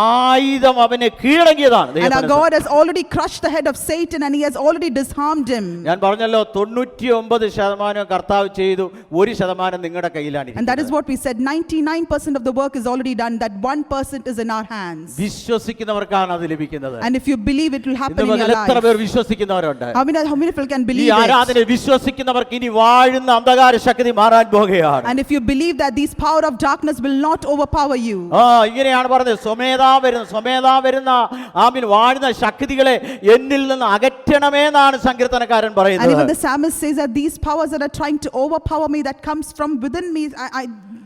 ആയുധം അവനെ കീഴടങ്ങിയതാണ്. And our God has already crushed the head of Satan and he has already disarmed him. ഞാൻ പറഞ്ഞല്ലോ 99% കർത്താവ് ചെയ്തു, 1% നിങ്ങളുടെ കയ്യിലാണ്. And that is what we said, 99% of the work is already done, that 1% is in our hands. വിശ്വസിക്കുന്നവർക്കാണ് അത് ലഭിക്കുന്നത്. And if you believe, it will happen in your life. എത്ര പേർ വിശ്വസിക്കുന്നവരുണ്ട്? How many people can ഈ believe it? ആരാധനയെ വിശ്വസിക്കുന്നവർക്ക് ഇനി വാഴുന്ന അന്ധകാര ശക്തി മാറാൻ പോകുകയാണ്. And if you believe that this power of darkness will not overpower you. ഇങ്ങനെയാണ് പറഞ്ഞത്, സ്വമേധാ വരുന്ന വാഴുന്ന ശക്തികളെ എന്നിൽ നിന്ന് അകറ്റണമേ എന്നാണ് സങ്കീർത്തനക്കാരൻ പറയുന്നത്. And even the psalmist says that these powers that are trying to overpower me, that comes from within me,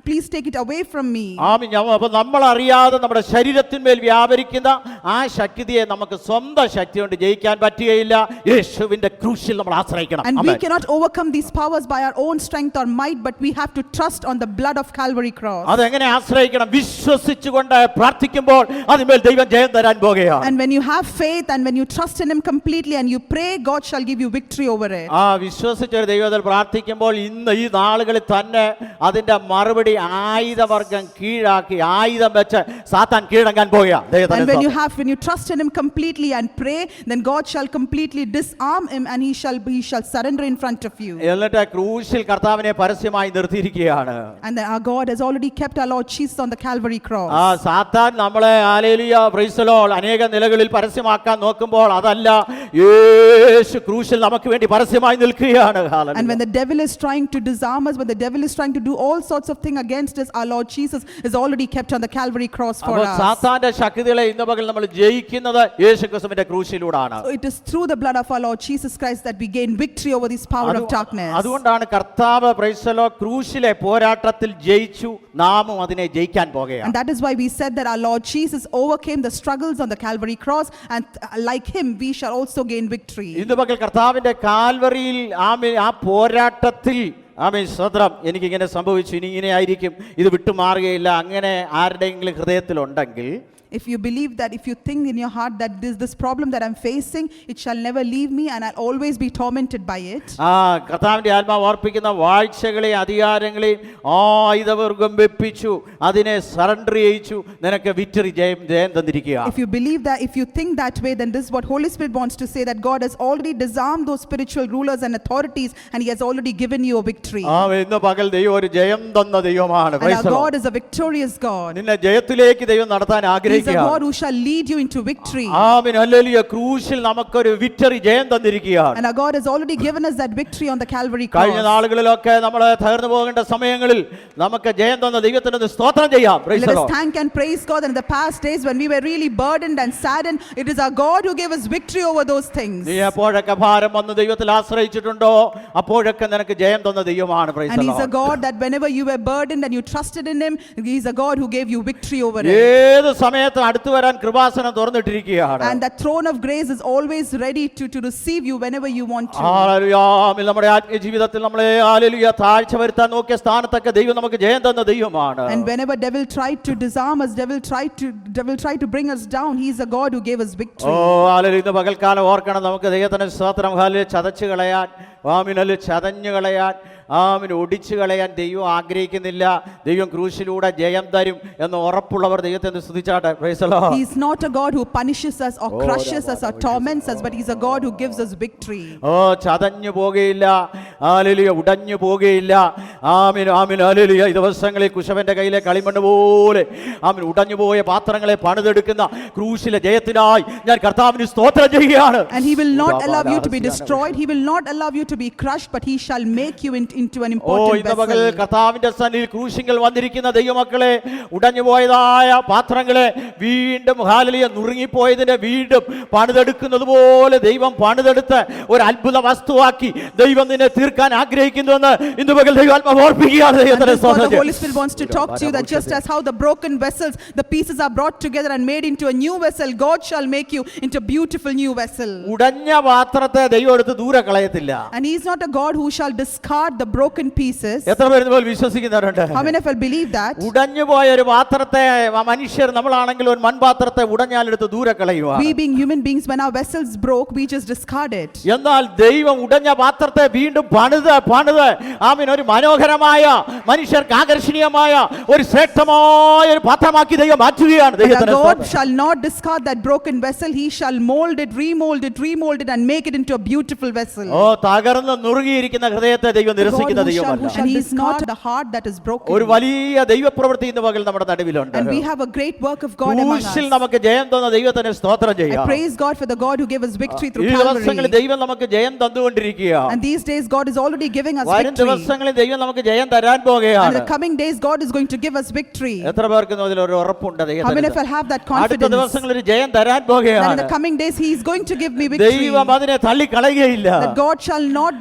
please take it away from me. അപ്പോൾ നമ്മൾ അറിയാതെ നമ്മുടെ ശരീരത്തിന്മേൽ വ്യാപരിക്കുന്ന ആ ശക്തിയെ നമുക്ക് സ്വന്തം ശക്തി കൊണ്ട് ജയിക്കാൻ പറ്റുകയില്ല. യേശുവിന്റെ ക്രൂശിൽ നമ്മൾ ആശ്രയിക്കണം. And we cannot overcome these powers by our own strength or might, but we have to trust on the blood of Calvary cross. അതെങ്ങനെ ആശ്രയിക്കണം? വിശ്വസിച്ചുകൊണ്ട് പ്രാർത്ഥിക്കുമ്പോൾ അതിന്മേൽ ദൈവം ജയം തരാൻ പോകുകയാണ്. And when you have faith and when you trust in him completely and you pray, God shall give you victory over it. വിശ്വസിച്ചൊരു ദൈവത്തിൽ പ്രാർത്ഥിക്കുമ്പോൾ ഇന്ന് ഈ നാളുകളിൽ തന്നെ അതിന്റെ മറുപടി ആയുധവർഗം കീഴാക്കി ആയുധം വെച്ച് സാത്താൻ കീഴടങ്ങാൻ പോകുകയാണ്. And when you trust in him completely and pray, then God shall completely disarm him and he shall surrender in front of you. എന്നിട്ട് ക്രൂശിൽ കർത്താവിനെ പരസ്യമായി നിർത്തിയിരിക്കുകയാണ്. And our God has already kept our Lord Jesus on the Calvary cross. സാത്താൻ നമ്മളെ hallelujah praise the Lord അനേക നിലകളിൽ പരസ്യമാക്കാൻ നോക്കുമ്പോൾ അതല്ല, യേശു ക്രൂശിൽ നമുക്ക് വേണ്ടി പരസ്യമായി നിൽക്കുകയാണ്. And when the devil is trying to disarm us, when the devil is trying to do all sorts of things against us, our Lord Jesus is already kept on the Calvary cross for us. സാത്താന്റെ ശക്തികളെ ഇന്ന് പകൽ നമ്മൾ ജയിക്കുന്നത് യേശുക്രിസ്തുവിന്റെ ക്രൂശിലൂടെയാണ്. So it is through the blood of our Lord Jesus Christ that we gain victory over this power of darkness. അതുകൊണ്ടാണ് കർത്താവ് price the Lord ക്രൂശിലെ പോരാട്ടത്തിൽ ജയിച്ചു, നാമും അതിനെ ജയിക്കാൻ പോകുകയാണ്. And that is why we said that our Lord Jesus overcame the struggles on the Calvary cross, and like him we shall also gain victory. ഇന്ന് പകൽ കർത്താവിന്റെ കാൽവറിയിൽ ആ പോരാട്ടത്തിൽ സ്വതന്ത്രം എനിക്കിങ്ങനെ സംഭവിച്ചു, ഇനി ഇങ്ങനെ ആയിരിക്കും, ഇത് വിട്ടുമാറുകയില്ല, അങ്ങനെ ആരുടെയെങ്കിലും ഹൃദയത്തിലുണ്ടെങ്കിൽ, if you believe that, if you think in your heart that this problem that I'm facing, it shall never leave me and I'll always be tormented by it. കർത്താവിന്റെ ആത്മാവ് ഓർപ്പിക്കുന്ന വാഴ്ചകളെയും അധികാരങ്ങളെയും ആയുധവർഗം വെപ്പിച്ചു, അതിനെ സറണ്ടർ ചെയ്യിച്ചു, നിനക്ക് വിക്ടറി ജയം തന്നിരിക്കുക. If you believe that, if you think that way, then this is what Holy Spirit wants to say, that God has already disarmed those spiritual rulers and authorities and he has already given you a victory. ഇന്ന് പകൽ ദൈവം ഒരു ജയം തന്ന ദൈവമാണ്. And our God is a victorious God. നിന്നെ ജയത്തിലേക്ക് ദൈവം നടത്താൻ ആഗ്രഹിക്കുന്നു. He is a God who shall lead you into victory. Amen hallelujah. ക്രൂശിൽ നമുക്കൊരു വിക്ടറി ജയം തന്നിരിക്കുകയാണ്. And our God has already given us that victory on the Calvary cross. കഴിഞ്ഞ നാളുകളിലൊക്കെ നമ്മൾ തകർന്നു പോകേണ്ട സമയങ്ങളിൽ നമുക്ക് ജയം തന്ന ദൈവത്തിന് സ്തോത്രം ചെയ്യാം. Let us thank and praise God. In the past days when we were really burdened and saddened, it is our God who gave us victory over those things. നീ എപ്പോഴൊക്കെ ഭാരം വന്ന് ദൈവത്തിൽ ആശ്രയിച്ചിട്ടുണ്ടോ അപ്പോഴൊക്കെ നിനക്ക് ജയം തന്ന ദൈവമാണ്. And he is a God that whenever you were burdened and you trusted in him, he is a God who gave you victory over it. ഏത് സമയത്ത് അടുത്തു വരാൻ Kripasanam തുറന്നിട്ടിരിക്കുകയാണ്. And the throne of grace is always ready to receive you whenever you want to. Hallelujah. നമ്മുടെ ആത്മീയ ജീവിതത്തിൽ നമ്മളെ hallelujah താഴ്ച വരുത്താൻ നോക്കിയ സ്ഥാനത്തൊക്കെ ദൈവം നമുക്ക് ജയം തന്ന ദൈവമാണ്. And whenever devil tried to disarm us, devil tried to bring us down, he is a God who gave us victory. Hallelujah. പകൽക്കാലം ഓർക്കണം, നമുക്ക് ദൈവത്തിന് സ്തോത്രം. ഹല്ലേലൂയ. ചതച്ചു കളയാൻ, ചതഞ്ഞു കളയാൻ, ഒടിച്ചു കളയാൻ ദൈവം ആഗ്രഹിക്കുന്നില്ല. ദൈവം ക്രൂശിലൂടെ ജയം തരും എന്ന് ഉറപ്പുള്ളവർ ദൈവത്തെ സ്തുതിച്ചാട്ടെ. Praise the lord. He is not a God who punishes us or crushes us or torments us, but he is a God who gives us victory. ചതഞ്ഞു പോകുകയില്ല, ഹല്ലേലൂയ, ഉടഞ്ഞു പോകുകയില്ല. ആമേൻ ആമേൻ ഹല്ലേലൂയ. ഈ ദിവസങ്ങളിൽ കുശവന്റെ കയ്യിലെ കളിമണ്ണ് പോലെ ഉടഞ്ഞു പോയ പാത്രങ്ങളെ പണിതെടുക്കുന്ന ക്രൂശിലെ ജയത്തിനായി ഞാൻ കർത്താവിന് സ്തോത്രം ചെയ്യുകയാണ്. And he will not allow you to be destroyed, he will not allow you to be crushed, but he shall make you into an important vessel. കർത്താവിന്റെ സന്നിധിയിൽ ക്രൂശിങ്കൽ വന്നിരിക്കുന്ന ദൈവമക്കളെ, ഉടഞ്ഞുപോയതായ പാത്രങ്ങളെ വീണ്ടും ഹല്ലേലൂയ നുറുങ്ങിപ്പോയതിനെ വീണ്ടും പണിതെടുക്കുന്നത് പോലെ ദൈവം പണിതെടുത്ത് ഒരു അത്ഭുത വസ്തുവാക്കി ദൈവം നിന്നെ തീർക്കാൻ ആഗ്രഹിക്കുന്നുവെന്ന് ഇന്ന് പകൽ ദൈവാത്മാവ് ഓർപ്പിക്കുകയാണ്. The Holy Spirit wants to talk to you that just as how the broken vessels, the pieces are brought together and made into a new vessel, God shall make you into a beautiful new vessel. ഉടഞ്ഞ പാത്രത്തെ ദൈവം എടുത്ത് ദൂരെ കളയത്തില്ല. And he is not a God who shall discard the the broken pieces. എത്ര പേര് ഇതുപോലെ വിശ്വസിക്കുന്നവരുണ്ട്? How many of you believe that? ഉടഞ്ഞുപോയ ഒരു പാത്രത്തെ മനുഷ്യർ നമ്മളാണെങ്കിൽ ഒരു മൺപാത്രത്തെ ഉടഞ്ഞാലെടുത്ത് ദൂരെ കളയുക. We being human beings, when our vessels broke, we just discard it. എന്നാൽ ദൈവം ഉടഞ്ഞ പാത്രത്തെ വീണ്ടും പണിത് ആമീൻ ഒരു മനോഹരമായ മനുഷ്യർക്ക് ആകർഷണീയമായ ഒരു ശ്രേഷ്ഠമായ ഒരു പാത്രമാക്കി ദൈവം മാറ്റുകയാണ്. ദൈവത്തിന്റെ God shall not discard that broken vessel. He shall mold it, remold it and make it into a beautiful vessel. ഓ തകർന്ന് നുറുകിയിരിക്കുന്ന ഹൃദയത്തെ ദൈവം നിരസിക്കുന്ന ദൈവമല്ല. And he is not the heart that is broken. ഒരു വലിയ ദൈവപ്രവൃത്തി ഇന്ന് പകൽ നമ്മുടെ നടുവിലുണ്ട്. And we have a great work of God among us. ക്രൂശിൽ നമുക്ക് ജയം തന്ന ദൈവത്തിന് സ്തോത്രം I ചെയ്യാം. praise God for the God who gave us victory through ഈ ദിവസങ്ങളിൽ Calvary. ദൈവം നമുക്ക് ജയം തന്നുകൊണ്ടിരിക്കുകയാണ്. And these days God is already giving us വരും victory. ദിവസങ്ങളിൽ ദൈവം നമുക്ക് ജയം തരാൻ And in പോകുകയാണ്. the coming days God is going to give us victory. എത്ര പേർക്ക് അതിൽ ഒരു ഉറപ്പുണ്ട് How many of ദൈവത്തിന്? you have that അടുത്ത confidence? ദിവസങ്ങളിൽ ഒരു ജയം തരാൻ That in പോകുകയാണ്. the coming days He is going to give me victory. ദൈവം അതിനെ തള്ളിക്കളയുകയില്ല. That God shall not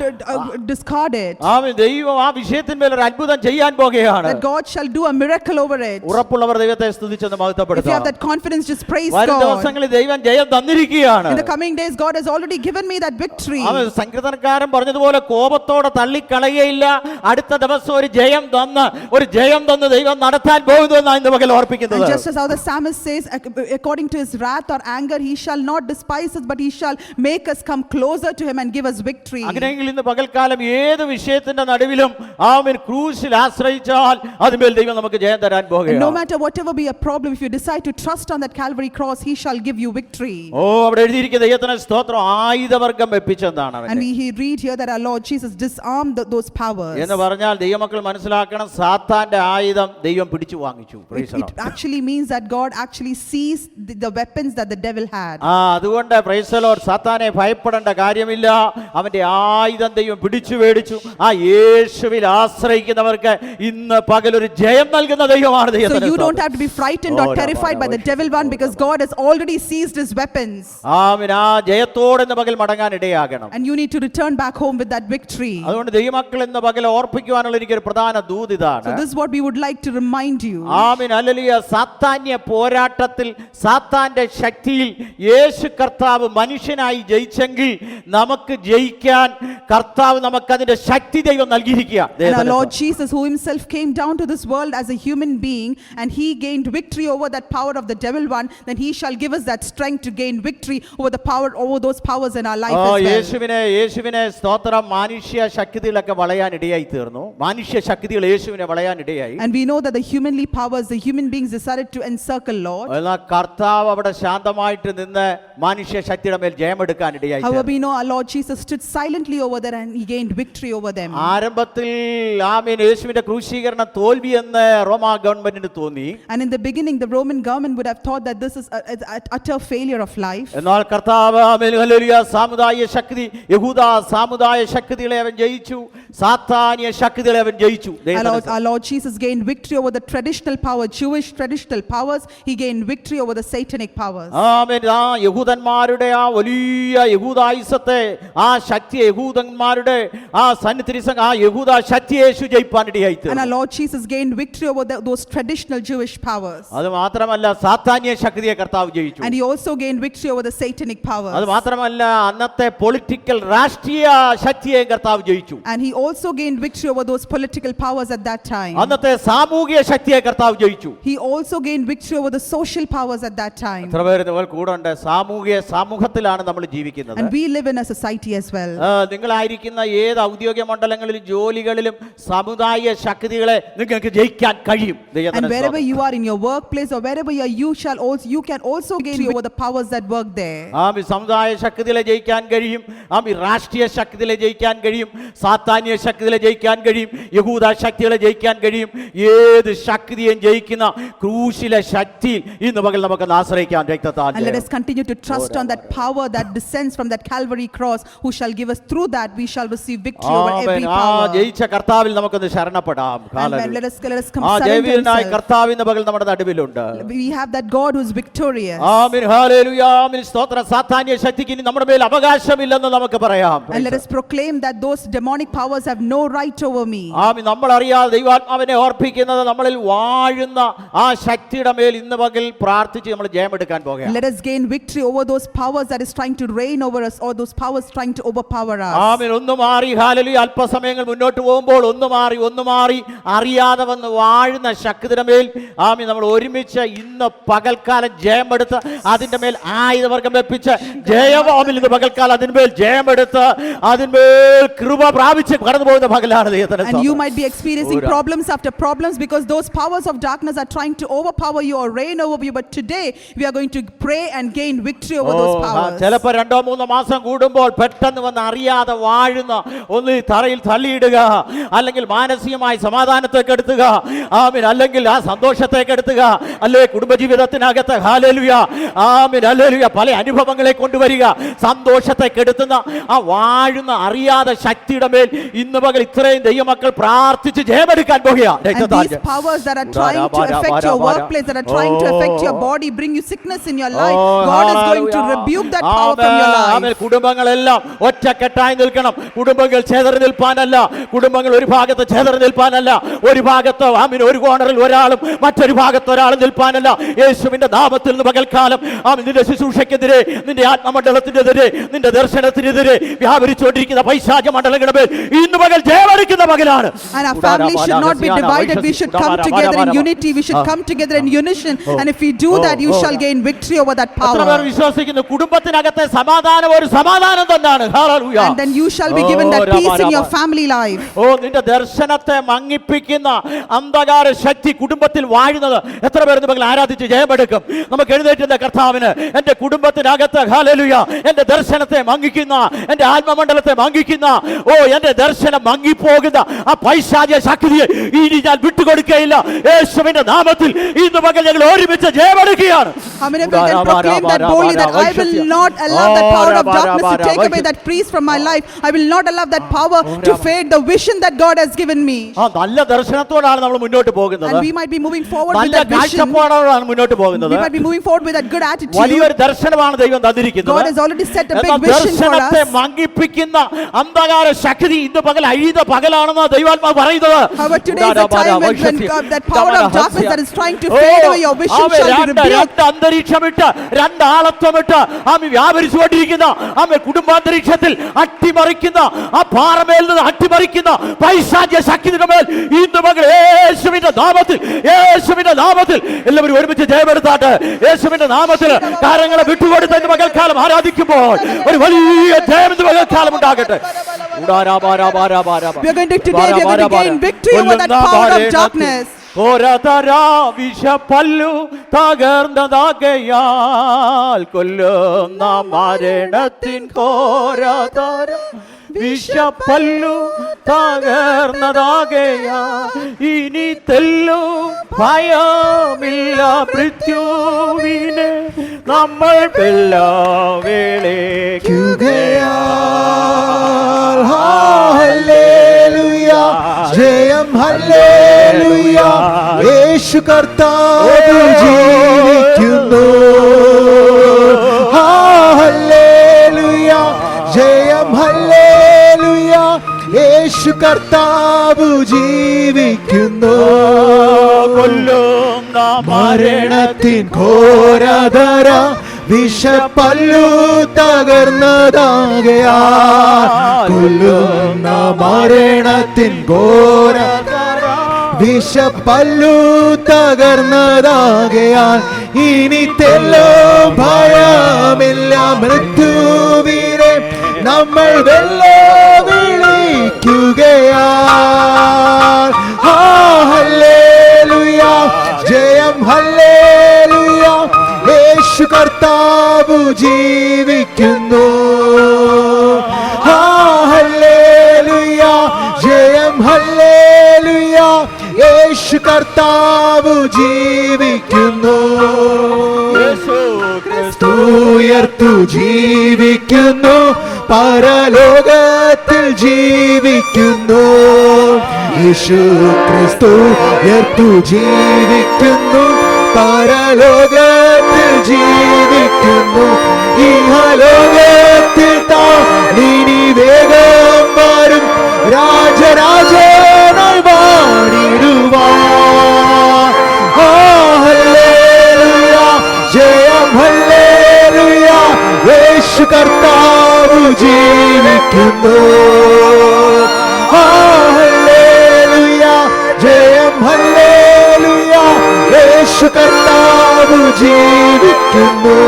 discard it. ആമേൻ. ദൈവം ആ വിഷയത്തിന്മേൽ ഒരു അത്ഭുതം ചെയ്യാൻ പോകുകയാണ്. That God shall do a miracle over it. ഉറപ്പുള്ളവർ ദൈവത്തെ സ്തുതിച്ചെന്ന് If you have മഹത്വപ്പെടുത്താം. that confidence, just praise വരും God. ദിവസങ്ങളിൽ ദൈവം ജയം തന്നിരിക്കുകയാണ്. In the coming days God has already given me that victory. അവൻ സങ്കീർത്തനക്കാരൻ പറഞ്ഞതുപോലെ കോപത്തോടെ തള്ളിക്കളയുകയില്ല. അടുത്ത ദിവസം ഒരു ജയം തന്ന് ദൈവം നടത്താൻ പോകുന്നു എന്നാണ് ഇന്ന് പകൽ ഓർപ്പിക്കുന്നത്. And just as how the psalmist says, according to his wrath or anger, he shall not despise us, but he shall make us come closer to him and give us victory. അങ്ങനെയെങ്കിൽ ഇന്ന് പകൽക്കാലം ഏത് വിഷയത്തിന്റെ നടുവിലും ആമേൻ ക്രൂശിൽ ആശ്രയിച്ചാൽ അതിന്മേൽ ദൈവം നമുക്ക് ജയം തരാൻ And പോകുകയാണ്. no matter whatever be a problem, if you decide to trust on that Calvary cross, he shall give you victory. ഓ അവിടെ എഴുതിയിരിക്കുന്ന ദൈവത്തിന് സ്തോത്രം ആയുധവർഗം വെപ്പിച്ചെന്നാണ് And we read here that our Lord Jesus disarmed those powers. എന്ന് പറഞ്ഞാൽ ദൈവമക്കൾ മനസ്സിലാക്കണം, സാത്താന്റെ ആയുധം ദൈവം പിടിച്ചു വാങ്ങിച്ചു. Praise the It Lord. actually means that God actually seized the weapons that the devil had. അതുകൊണ്ട് പ്രൈസ് ദി ലോർഡ്, സാത്താനെ ഭയപ്പെടേണ്ട കാര്യമില്ല. അവന്റെ ആയുധം ദൈവം പിടിച്ചു മേടിച്ചു. ആ യേശുവിൽ ആശ്രയിക്കുന്നവർക്ക് ഇന്ന് പകൽ ഒരു ജയം നൽകുന്ന ദൈവമാണ് So ദൈവത്തിന്റെ you don't സ്തോത്രം. have to be frightened or terrified by the devil one, because God has already seized his weapons. ആമേൻ. ആ ജയത്തോടെ ഇന്ന് പകൽ മടങ്ങാൻ ഇടയാകണം. And you need to return back home with that victory. അതുകൊണ്ട് ദൈവമക്കൾ ഇന്ന് പകൽ ഓർപ്പിക്കുവാനുള്ള എനിക്കൊരു പ്രധാന ദൂത് ഇതാണ്. So this is what we would like to remind you. ആമേൻ. ഹല്ലേലൂയ. സാത്താന്യ പോരാട്ടത്തിൽ സാത്താന്റെ ശക്തിയിൽ യേശു കർത്താവ് മനുഷ്യനായി ജയിച്ചെങ്കിൽ നമുക്ക് ജയിക്കാൻ കർത്താവ് നമുക്കതിന്റെ ശക്തി ദൈവം നൽകിയിരിക്കുക. And our Lord Jesus, who himself came down to this world as a human being, and he gained victory over that power of the devil one, then he shall give us that strength to gain victory over those powers in our life as well. യേശുവിനെ സ്തോത്രം മാനുഷ്യ ശക്തികളൊക്കെ വളയാൻ ഇടയായി തീർന്നു. മാനുഷ്യ ശക്തികൾ യേശുവിനെ വളയാൻ ഇടയായി. And we know that the humanly powers, the human beings decided to encircle Lord. എന്നാൽ കർത്താവ് അവിടെ ശാന്തമായിട്ട് നിന്ന് മാനുഷ്യ ശക്തിയുടെ മേൽ ജയമെടുക്കാൻ ഇടയായി. However, we know our Lord Jesus stood silently over there and he gained victory over them. ആരംഭത്തിൽ ആമേൻ യേശുവിന്റെ ക്രൂശീകരണം തോൽവി എന്ന് റോമാ ഗവൺമെന്റിന് തോന്നി. And in the beginning, the Roman government would have thought that this is an utter failure of life. എന്നാൽ കർത്താവ് amen hallelujah സാമുദായിക ശക്തി യഹൂദ സാമുദായ ശക്തികളെ അവൻ ജയിച്ചു. സാത്താനിയ ശക്തികളെ അവൻ ജയിച്ചു. Our Lord Jesus gained victory over the traditional power, Jewish traditional powers. He gained victory over the satanic powers. ആമേൻ. ആ യഹൂദന്മാരുടെ ആ വലിയ യഹൂദായിസത്തെ ആ ശക്തി യഹൂദന്മാരുടെ ആ സന്നിധിരിസം ആ യഹൂദ ശക്തി യേശു ജയിപ്പാൻ ഇടയായി. And our Lord Jesus gained victory over those traditional Jewish powers. അത് മാത്രമല്ല സാത്താന്യ ശക്തിയെ കർത്താവ് ജയിച്ചു. And he also gained victory over the satanic powers. അത് മാത്രമല്ല അന്നത്തെ പൊളിറ്റിക്കൽ രാഷ്ട്രീയ ശക്തിയെ കർത്താവ് ജയിച്ചു. And he also gained victory over those political powers at that time. അന്നത്തെ സാമൂഹിക ശക്തിയെ കർത്താവ് ജയിച്ചു. He also gained victory over the social powers at that time. എത്ര പേര് നിങ്ങൾ കൂടെ ഉണ്ട്? സമൂഹത്തിലാണ് നമ്മൾ ജീവിക്കുന്നത്. And we live in a society as well. നിങ്ങളായിരിക്കുന്ന ഏത് ഔദ്യോഗിക മണ്ഡലങ്ങളിലും ജോലികളിലും സമുദായ ശക്തികളെ നിങ്ങൾക്ക് ജയിക്കാൻ കഴിയും. And wherever you are in your workplace or wherever you are, you can also gain over the powers that work there. സമുദായ ശക്തികളെ ജയിക്കാൻ കഴിയും. രാഷ്ട്രീയ ശക്തികളെ ജയിക്കാൻ കഴിയും. സാത്താന്യ ശക്തികളെ ജയിക്കാൻ കഴിയും. യഹൂദ ശക്തികളെ ജയിക്കാൻ കഴിയും. ഏത് ശക്തിയെയും ജയിക്കുന്ന ക്രൂശിലെ ശക്തിയിൽ ഇന്ന് പകൽ നമുക്ക് ആശ്രയിക്കാൻ രക്തത്താൽ. And let us continue to trust on that power that descends from that Calvary cross, who shall give us through that we shall receive victory over every power. ജയിച്ച കർത്താവിൽ നമുക്കൊന്ന് ശരണപ്പെടാം. And let us come surrender കർത്താവ് ഇന്ന് പകൽ നമ്മുടെ നടുവിലുണ്ട്. We have that God who is victorious. ആമേൻ. ഹല്ലേലൂയ. ആമേൻ. സ്തോത്രം. സാത്താന്യ ശക്തിക്ക് ഇനി നമ്മുടെ മേൽ അവകാശമില്ലെന്ന് നമുക്ക് പറയാം. And let us proclaim that those demonic powers have no right over me. ആമേൻ. നമ്മൾ അറിയാതെ ദൈവാത്മാവിനെ ഓർപ്പിക്കുന്നത് നമ്മളിൽ വാഴുന്ന ആ ശക്തിയുടെ മേൽ ഇന്ന് പകൽ പ്രാർത്ഥിച്ച് നമ്മൾ ജയമെടുക്കാൻ പോകുകയാണ്. Let us gain victory over those powers that is trying to reign over us, or those powers trying to overpower us. ആമേൻ. ഒന്ന് മാറി ഹല്ലേലൂയ. അല്പ സമയങ്ങൾ മുന്നോട്ട് പോകുമ്പോൾ ഒന്ന് മാറി അറിയാതെ വന്ന് വാഴുന്ന ശക്തിയുടെ മേൽ ആമീൻ നമ്മൾ ഒരുമിച്ച് ഇന്ന് പകൽക്കാലം ജയമെടുത്ത് അതിൻ്റെ മേൽ ആയുധവർഗം വെപ്പിച്ച് ജയവാമിൽ ഇന്ന് പകൽക്കാലം അതിന്മേൽ ജയമെടുത്ത് അതിന്മേൽ കൃപ പ്രാപിച്ച് കടന്നു പോകുന്ന പകലാണ് ദൈവത്തിന്റെ And you might be experiencing problems after problems because those powers of darkness are trying to overpower you or reign over you. But today we are going to pray and gain victory over those powers. ചിലപ്പോൾ 2-3 മാസം കൂടുമ്പോൾ പെട്ടെന്ന് വന്ന് അറിയാതെ വാഴുന്ന ഒന്ന് തറയിൽ തള്ളിയിടുക, അല്ലെങ്കിൽ മാനസികമായി സമാധാനത്തെ കെടുത്തുക, ആമീൻ, അല്ലെങ്കിൽ ആ സന്തോഷത്തെ കെടുത്തുക, അല്ലെ കുടുംബജീവിതത്തിനകത്ത് ഹല്ലേലൂയ ആമീൻ ഹല്ലേലൂയ പല അനുഭവങ്ങളെ കൊണ്ടുവരിക, സന്തോഷത്തെ കെടുത്തുന്ന ആ വാഴുന്ന അറിയാതെ ശക്തിയുടെ മേൽ ഇന്ന് പകൽ ഇത്രയും ദൈവമക്കൾ പ്രാർത്ഥിച്ച് ജയമെടുക്കാൻ പോകുക. And these powers that are trying to affect your workplace, that are trying to affect your body, bring you sickness in your life, God is going to rebuke that power from your life. കുടുംബങ്ങളെല്ലാം ഒറ്റക്കെട്ടായി നിൽക്കണം. കുടുംബങ്ങൾ ചേതറി നിൽപ്പാനല്ല, കുടുംബങ്ങൾ ഒരു ഭാഗത്ത് ചേതറി നിൽപ്പാനല്ല, ഒരു ഭാഗത്ത് ആമീൻ ഒരു കോണറിൽ ഒരാളും മറ്റൊരു ഭാഗത്ത് ഒരാളും നിൽപ്പാനല്ല. യേശുവിന്റെ നാമത്തിൽ നിന്ന് പകൽക്കാലം ആമീൻ നിന്റെ ശുശ്രൂഷയ്ക്കെതിരെ, നിന്റെ ആത്മമണ്ഡലത്തിനെതിരെ, നിന്റെ ദർശനത്തിനെതിരെ വ്യാപരിച്ചുകൊണ്ടിരിക്കുന്ന പൈശാച മണ്ഡലങ്ങളുടെ മേൽ ഇന്ന് പകൽ ജയമെടുക്കുന്ന പകലാണ്. And our family should not be divided. We should come together in unity. We should come together in unison. And if we do that, you shall gain victory over that power. വിശ്വസിക്കുന്നു കുടുംബത്തിനകത്തെ സമാധാനം ഒരു സമാധാനം തന്നെയാണ്. Hallelujah. And then you shall be given that peace in your family life. നിന്റെ ദർശനത്തെ മങ്ങിപ്പിക്കുന്ന അന്ധകാര ശക്തി കുടുംബത്തിൽ വാഴുന്നത് എത്ര പേർ നിങ്ങൾ ആരാധിച്ച് ജയമെടുക്കും? നമുക്ക് എഴുന്നേറ്റുന്ന കർത്താവിന് എന്റെ കുടുംബത്തിനകത്ത് ഹല്ലേലൂയ എന്റെ ദർശനത്തെ മങ്ങിക്കുന്ന, എന്റെ ആത്മമണ്ഡലത്തെ മങ്ങിക്കുന്ന, എന്റെ ദർശനം മങ്ങിപ്പോകുന്ന ആ പൈശാചിക ശക്തിയെ ഇനി ഞാൻ വിട്ടുകൊടുക്കുകയില്ല. യേശുവിന്റെ നാമത്തിൽ ഇന്ന് പകൽ ഞങ്ങൾ ഒരുമിച്ച് ജയമെടുക്കുകയാണ്. How many of you can proclaim that boldly, that I will not allow that power of darkness to take away that peace from my life? I will not allow that power to fade the vision that God has given me. നല്ല ദർശനത്തോടാണ് നമ്മൾ മുന്നോട്ട് പോകുന്നത്. And we might be moving forward with നല്ല that vision. കാഴ്ചപ്പാടോടാണ് മുന്നോട്ട് പോകുന്നത്. We might be moving forward with that good attitude. വലിയൊരു ദർശനമാണ് ദൈവം തന്നിരിക്കുന്നത്. God has already set a big vision for us. ദർശനത്തെ മങ്ങിപ്പിക്കുന്ന അന്ധകാര ശക്തി ഇന്ന് പകൽ അഴിത പകലാണെന്ന് ദൈവാത്മാവ് പറയുന്നത്. However, today is the time when God, that power of darkness that is trying to fade away your vision shall be rebuked. അന്തരീക്ഷമിട്ട് രണ്ടാളത്വമിട്ട് Ami വ്യാപരിച്ചുകൊണ്ടിരിക്കുന്ന Ami കുടുംബാന്തരീക്ഷത്തിൽ അട്ടിമറിക്കുന്ന ആ പാറമേൽ നിന്ന് അട്ടിമറിക്കുന്ന പൈശാചിക ശക്തിയുടെ മേൽ ഇന്ന് പകൽ യേശുവിന്റെ നാമത്തിൽ എല്ലാവരും ഒരുമിച്ച് ജയമെടുത്താട്ടെ. യേശുവിന്റെ നാമത്തിൽ കാര്യങ്ങളെ വിട്ടുകൊടുത്ത് ഇന്ന് പകൽക്കാലം ആരാധിക്കുമ്പോൾ ഒരു വലിയ ജയം ഇന്ന് പകൽക്കാലം ഉണ്ടാകട്ടെ. We are going to gain victory over that power of darkness. വിഷപ്പല്ലു തകർന്നതാകയാൽ കൊല്ലുന്ന മരണത്തിൻ കോരതര വിഷപ്പല്ലു തകർന്നതാകയാ ഇനി തെല്ലും ഭയമില്ല മൃത്യുവിനെ നമ്മൾ ഹല്ലേലൂയ ജയം ഹല്ലേലൂയ യേശു കർത്താവ് ജീവിക്കുന്നു. ഹല്ലേലൂയ ജയം ഹല്ലേലൂയ യേശു കർത്താവ് ജീവിക്കുന്നു. കൊല്ലുന്ന മരണത്തിൻ ഘോരധര വിഷപ്പല്ലു തകർന്നതാകയാൽ കൊല്ലുന്ന മരണത്തിൻ ഘോരധര വിഷപ്പല്ലു തകർന്നതാകയാൽ ഇനി തെല്ലും ഭയമില്ല മൃത്യുവിനെ നമ്മൾ വെല്ലുവിളിക്കുകയാൽ. ഹല്ലേലൂയ ജയം ഹല്ലേലൂയ യേശു കർത്താവ് ജീവിക്കുന്നു. ഹല്ലേലൂയ ജയം ഹല്ലേലൂയ യേശു കർത്താവ് ജീവിക്കുന്നു. ഉയർത്തു ജീവിക്കുന്നു, പരലോകത്തിൽ ജീവിക്കുന്നു. യേശു ക്രിസ്തു ഉയർത്തു ജീവിക്കുന്നു, പരലോകത്തിൽ ജീവിക്കുന്നു. ഇഹലോകത്തിൽ താൻ ഇനി വേഗം വരും രാജരാജനായി വാണിടുവാൻ. ഹല്ലേലൂയ ജയം ഹല്ലേലൂയ യേശു കർത്താവ് ജീവിക്കുന്നു. യേശു കർത്താവ് ജീവിക്കുന്നു.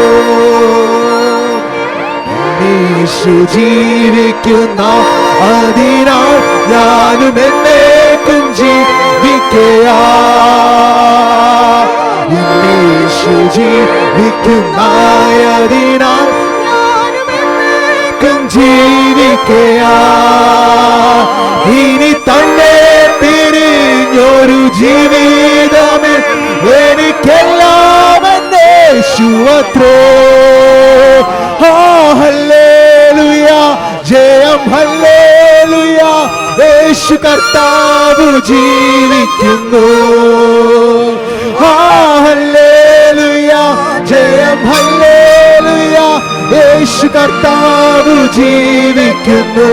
യേശു ജീവിക്കുന്ന അതിനാൽ ഞാനും എന്നേക്കും ജീവിക്കയാ. യേശു ജീവിക്കുന്നതിനാൽ ഞാനും എന്നേക്കും ജീവിക്കയാ. ഇനി തന്നെ തിരിഞ്ഞൊരു ജീവിതമേ എനിക്കെല്ലാം യേശുവത്രേ. ഹല്ലേലൂയ, ജയം ഹല്ലേലൂയ, യേശു കർത്താവ് ജീവിക്കുന്നു. ഹല്ലേലൂയ, ജയം ഹല്ലേലൂയ, യേശു കർത്താവ് ജീവിക്കുന്നു.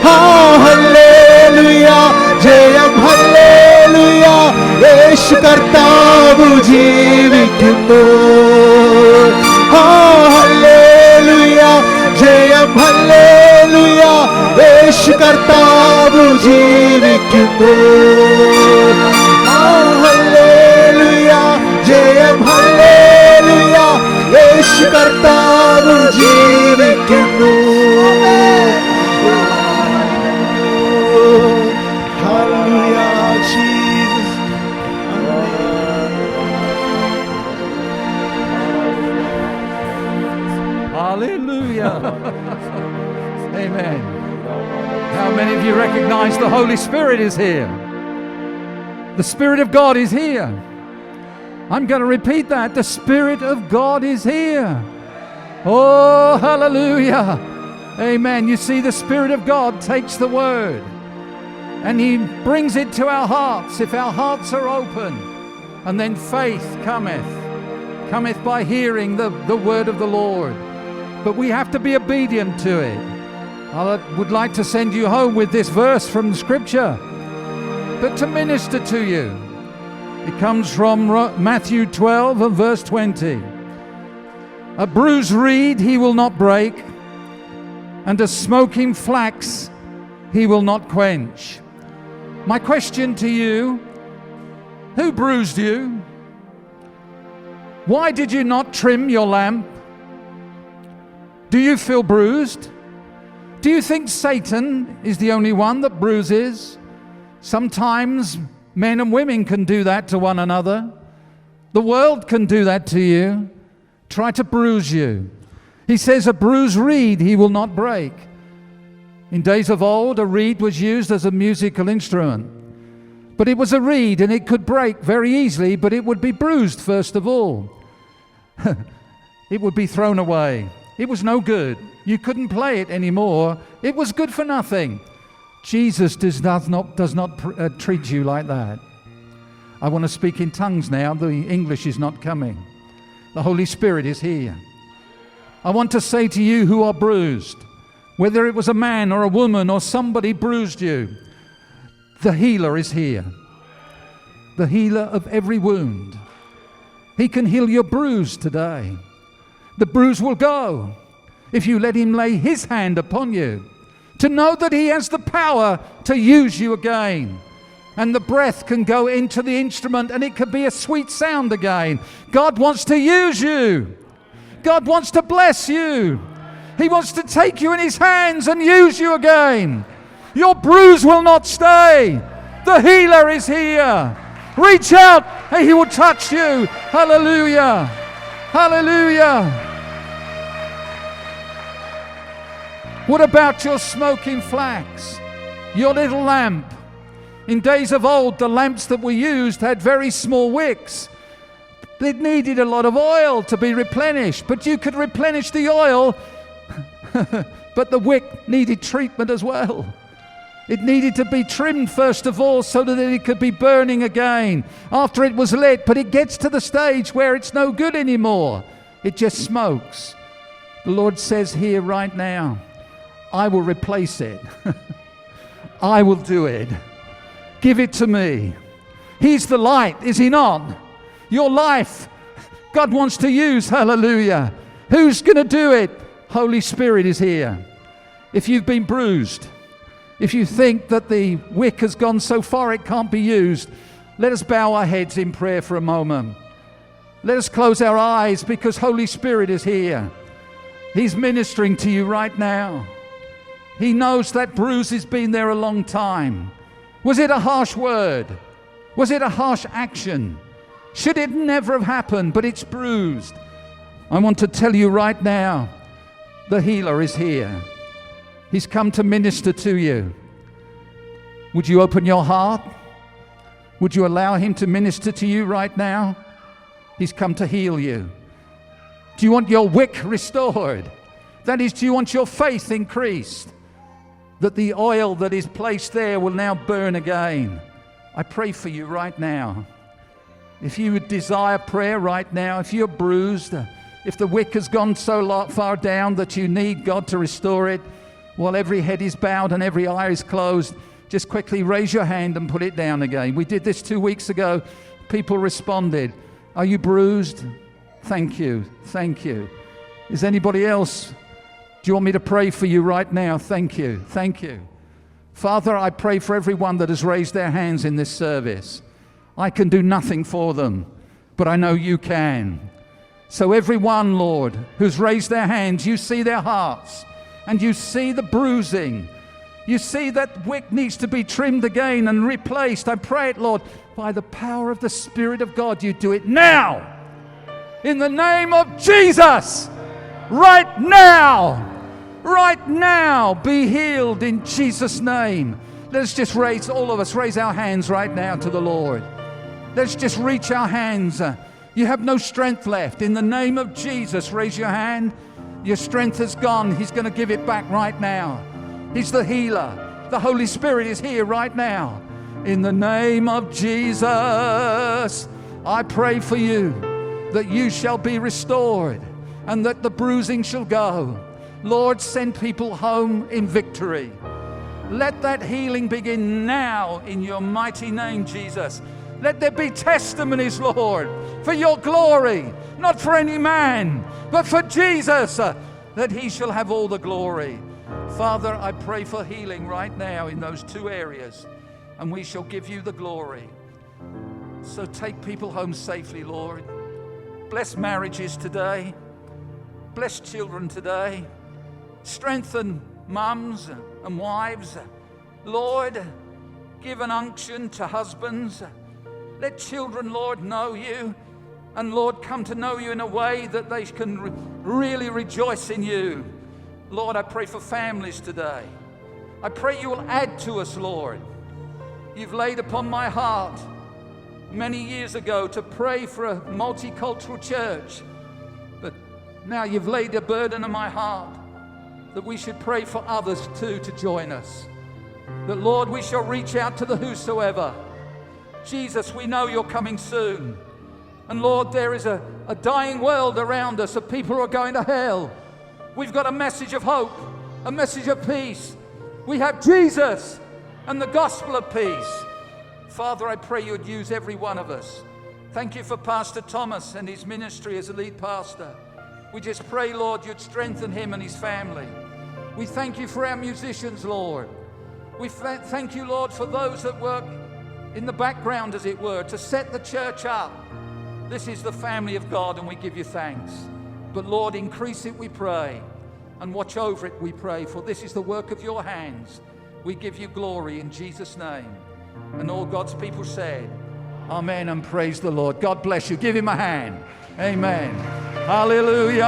ഹല്ലേലൂയ, ജയം ഹല്ലേലൂയ, യേശു കർത്താവ് ജീവിക്കുന്നു. ഹല്ലേലൂയ, ജയം ഹല്ലേലൂയ, യേശു കർത്താവ് ജീവിക്കുന്നു. ഹല്ലേലൂയ, ജയം ഹല്ലേലൂയ, യേശു കർത്താവ് ജീവിക്കുന്നു. Hallelujah, Jesus. Hallelujah. Amen. How many of you recognize the Holy Spirit is here? The Spirit of God is here. I'm going to repeat that. The Spirit of God is here. Oh, hallelujah. Amen. You see, the Spirit of God takes the Word and He brings it to our hearts if our hearts are open. And then faith cometh by hearing the Word of the Lord. But we have to be obedient to it. I would like to send you home with this verse from Scripture, but to minister to you. It comes from Matthew 12 and verse 20. A bruised reed he will not break, and a smoking flax he will not quench. My question to you, who bruised you? Why did you not trim your lamp? Do you feel bruised? Do you think Satan is the only one that bruises? Sometimes men and women can do that to one another. The world can do that to you, try to bruise you. He says a bruised reed he will not break. In days of old, a reed was used as a musical instrument. But it was a reed and it could break very easily, but it would be bruised first of all. It would be thrown away. It was no good. You couldn't play it anymore. It was good for nothing. Jesus does not treat you like that. I want to speak in tongues now. The English is not coming. The Holy Spirit is here. I want to say to you who are bruised, whether it was a man or a woman or somebody bruised you, the healer is here. The healer of every wound. He can heal your bruise today. The bruise will go if you let Him lay His hand upon you, to know that He has the power to use you again. And the breath can go into the instrument and it can be a sweet sound again. God wants to use you. God wants to bless you. He wants to take you in His hands and use you again. Your bruise will not stay. The healer is here. Reach out and He will touch you. Hallelujah. Hallelujah. What about your smoking flax? Your little lamp? In days of old, the lamps that were used had very small wicks. It needed a lot of oil to be replenished, but you could replenish the oil, but the wick needed treatment as well. It needed to be trimmed first of all so that it could be burning again after it was lit, but it gets to the stage where it's no good anymore. It just smokes. The Lord says here right now, I will replace it. I will do it. Give it to me. He's the light, is He not? Your life, God wants to use. Hallelujah. Who's going to do it? Holy Spirit is here. If you've been bruised, if you think that the wick has gone so far it can't be used, Let us bow our heads in prayer for a moment. Let us close our eyes because Holy Spirit is here. He's ministering to you right now. He knows that bruise has been there a long time. Was it a harsh word? Was it a harsh action? Should it never have happened, but it's bruised? I want to tell you right now, the healer is here. He's come to minister to you. Would you open your heart? Would you allow him to minister to you right now? He's come to heal you. Do you want your wick restored? That is, do you want your faith increased? That the oil that is placed there will now burn again. I pray for you right now. If you would desire prayer right now, if you're bruised, if the wick has gone so far down that you need God to restore it, while every head is bowed and every eye is closed, just quickly raise your hand and put it down again. We did this 2 weeks ago. People responded. Are you bruised? Thank you. Thank you. Is anybody else? Do you want me to pray for you right now? Thank you. Thank you. Father, I pray for everyone that has raised their hands in this service. I can do nothing for them, but I know you can. So everyone, Lord, who's raised their hands, you see their hearts and you see the bruising. You see that wick needs to be trimmed again and replaced. I pray it, Lord, by the power of the Spirit of God, you do it now. In the name of Jesus, right now. Right now, be healed in Jesus' name. Let's just raise, all of us, raise our hands right now to the Lord. Let's just reach our hands. You have no strength left. In the name of Jesus, raise your hand. Your strength has gone. He's going to give it back right now. He's the healer. The Holy Spirit is here right now. In the name of Jesus, I pray for you that you shall be restored and that the bruising shall go. Lord, send people home in victory. Let that healing begin now in your mighty name, Jesus. Let there be testimonies, Lord, for your glory, not for any man, but for Jesus, that he shall have all the glory. Father, I pray for healing right now in those two areas, and we shall give you the glory. So take people home safely, Lord. Bless marriages today. Bless children today. Strengthen mums and wives. Lord, give an unction to husbands. Let children, Lord, know you. And Lord, come to know you in a way that they can really rejoice in you. Lord, I pray for families today. I pray you will add to us, Lord. You've laid upon my heart many years ago to pray for a multicultural church. But now you've laid a burden on my heart that we should pray for others too to join us. That, Lord, we shall reach out to the whosoever. Jesus, we know you're coming soon. And Lord, there is a dying world around us of people who are going to hell. We've got a message of hope, a message of peace. We have Jesus and the gospel of peace. Father, I pray you'd use every one of us. Thank you for Pastor Thomas and his ministry as a lead pastor. We just pray, Lord, you'd strengthen him and his family. We thank you for our musicians, Lord. We thank you, Lord, for those that work in the background, as it were, to set the church up. This is the family of God, and we give you thanks. But Lord, increase it, we pray, and watch over it, we pray, for this is the work of your hands. We give you glory in Jesus' name. And all God's people said, amen, and praise the Lord. God bless you. Give him a hand. Amen. Hallelujah.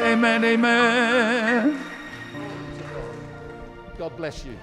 Amen, amen. God bless you.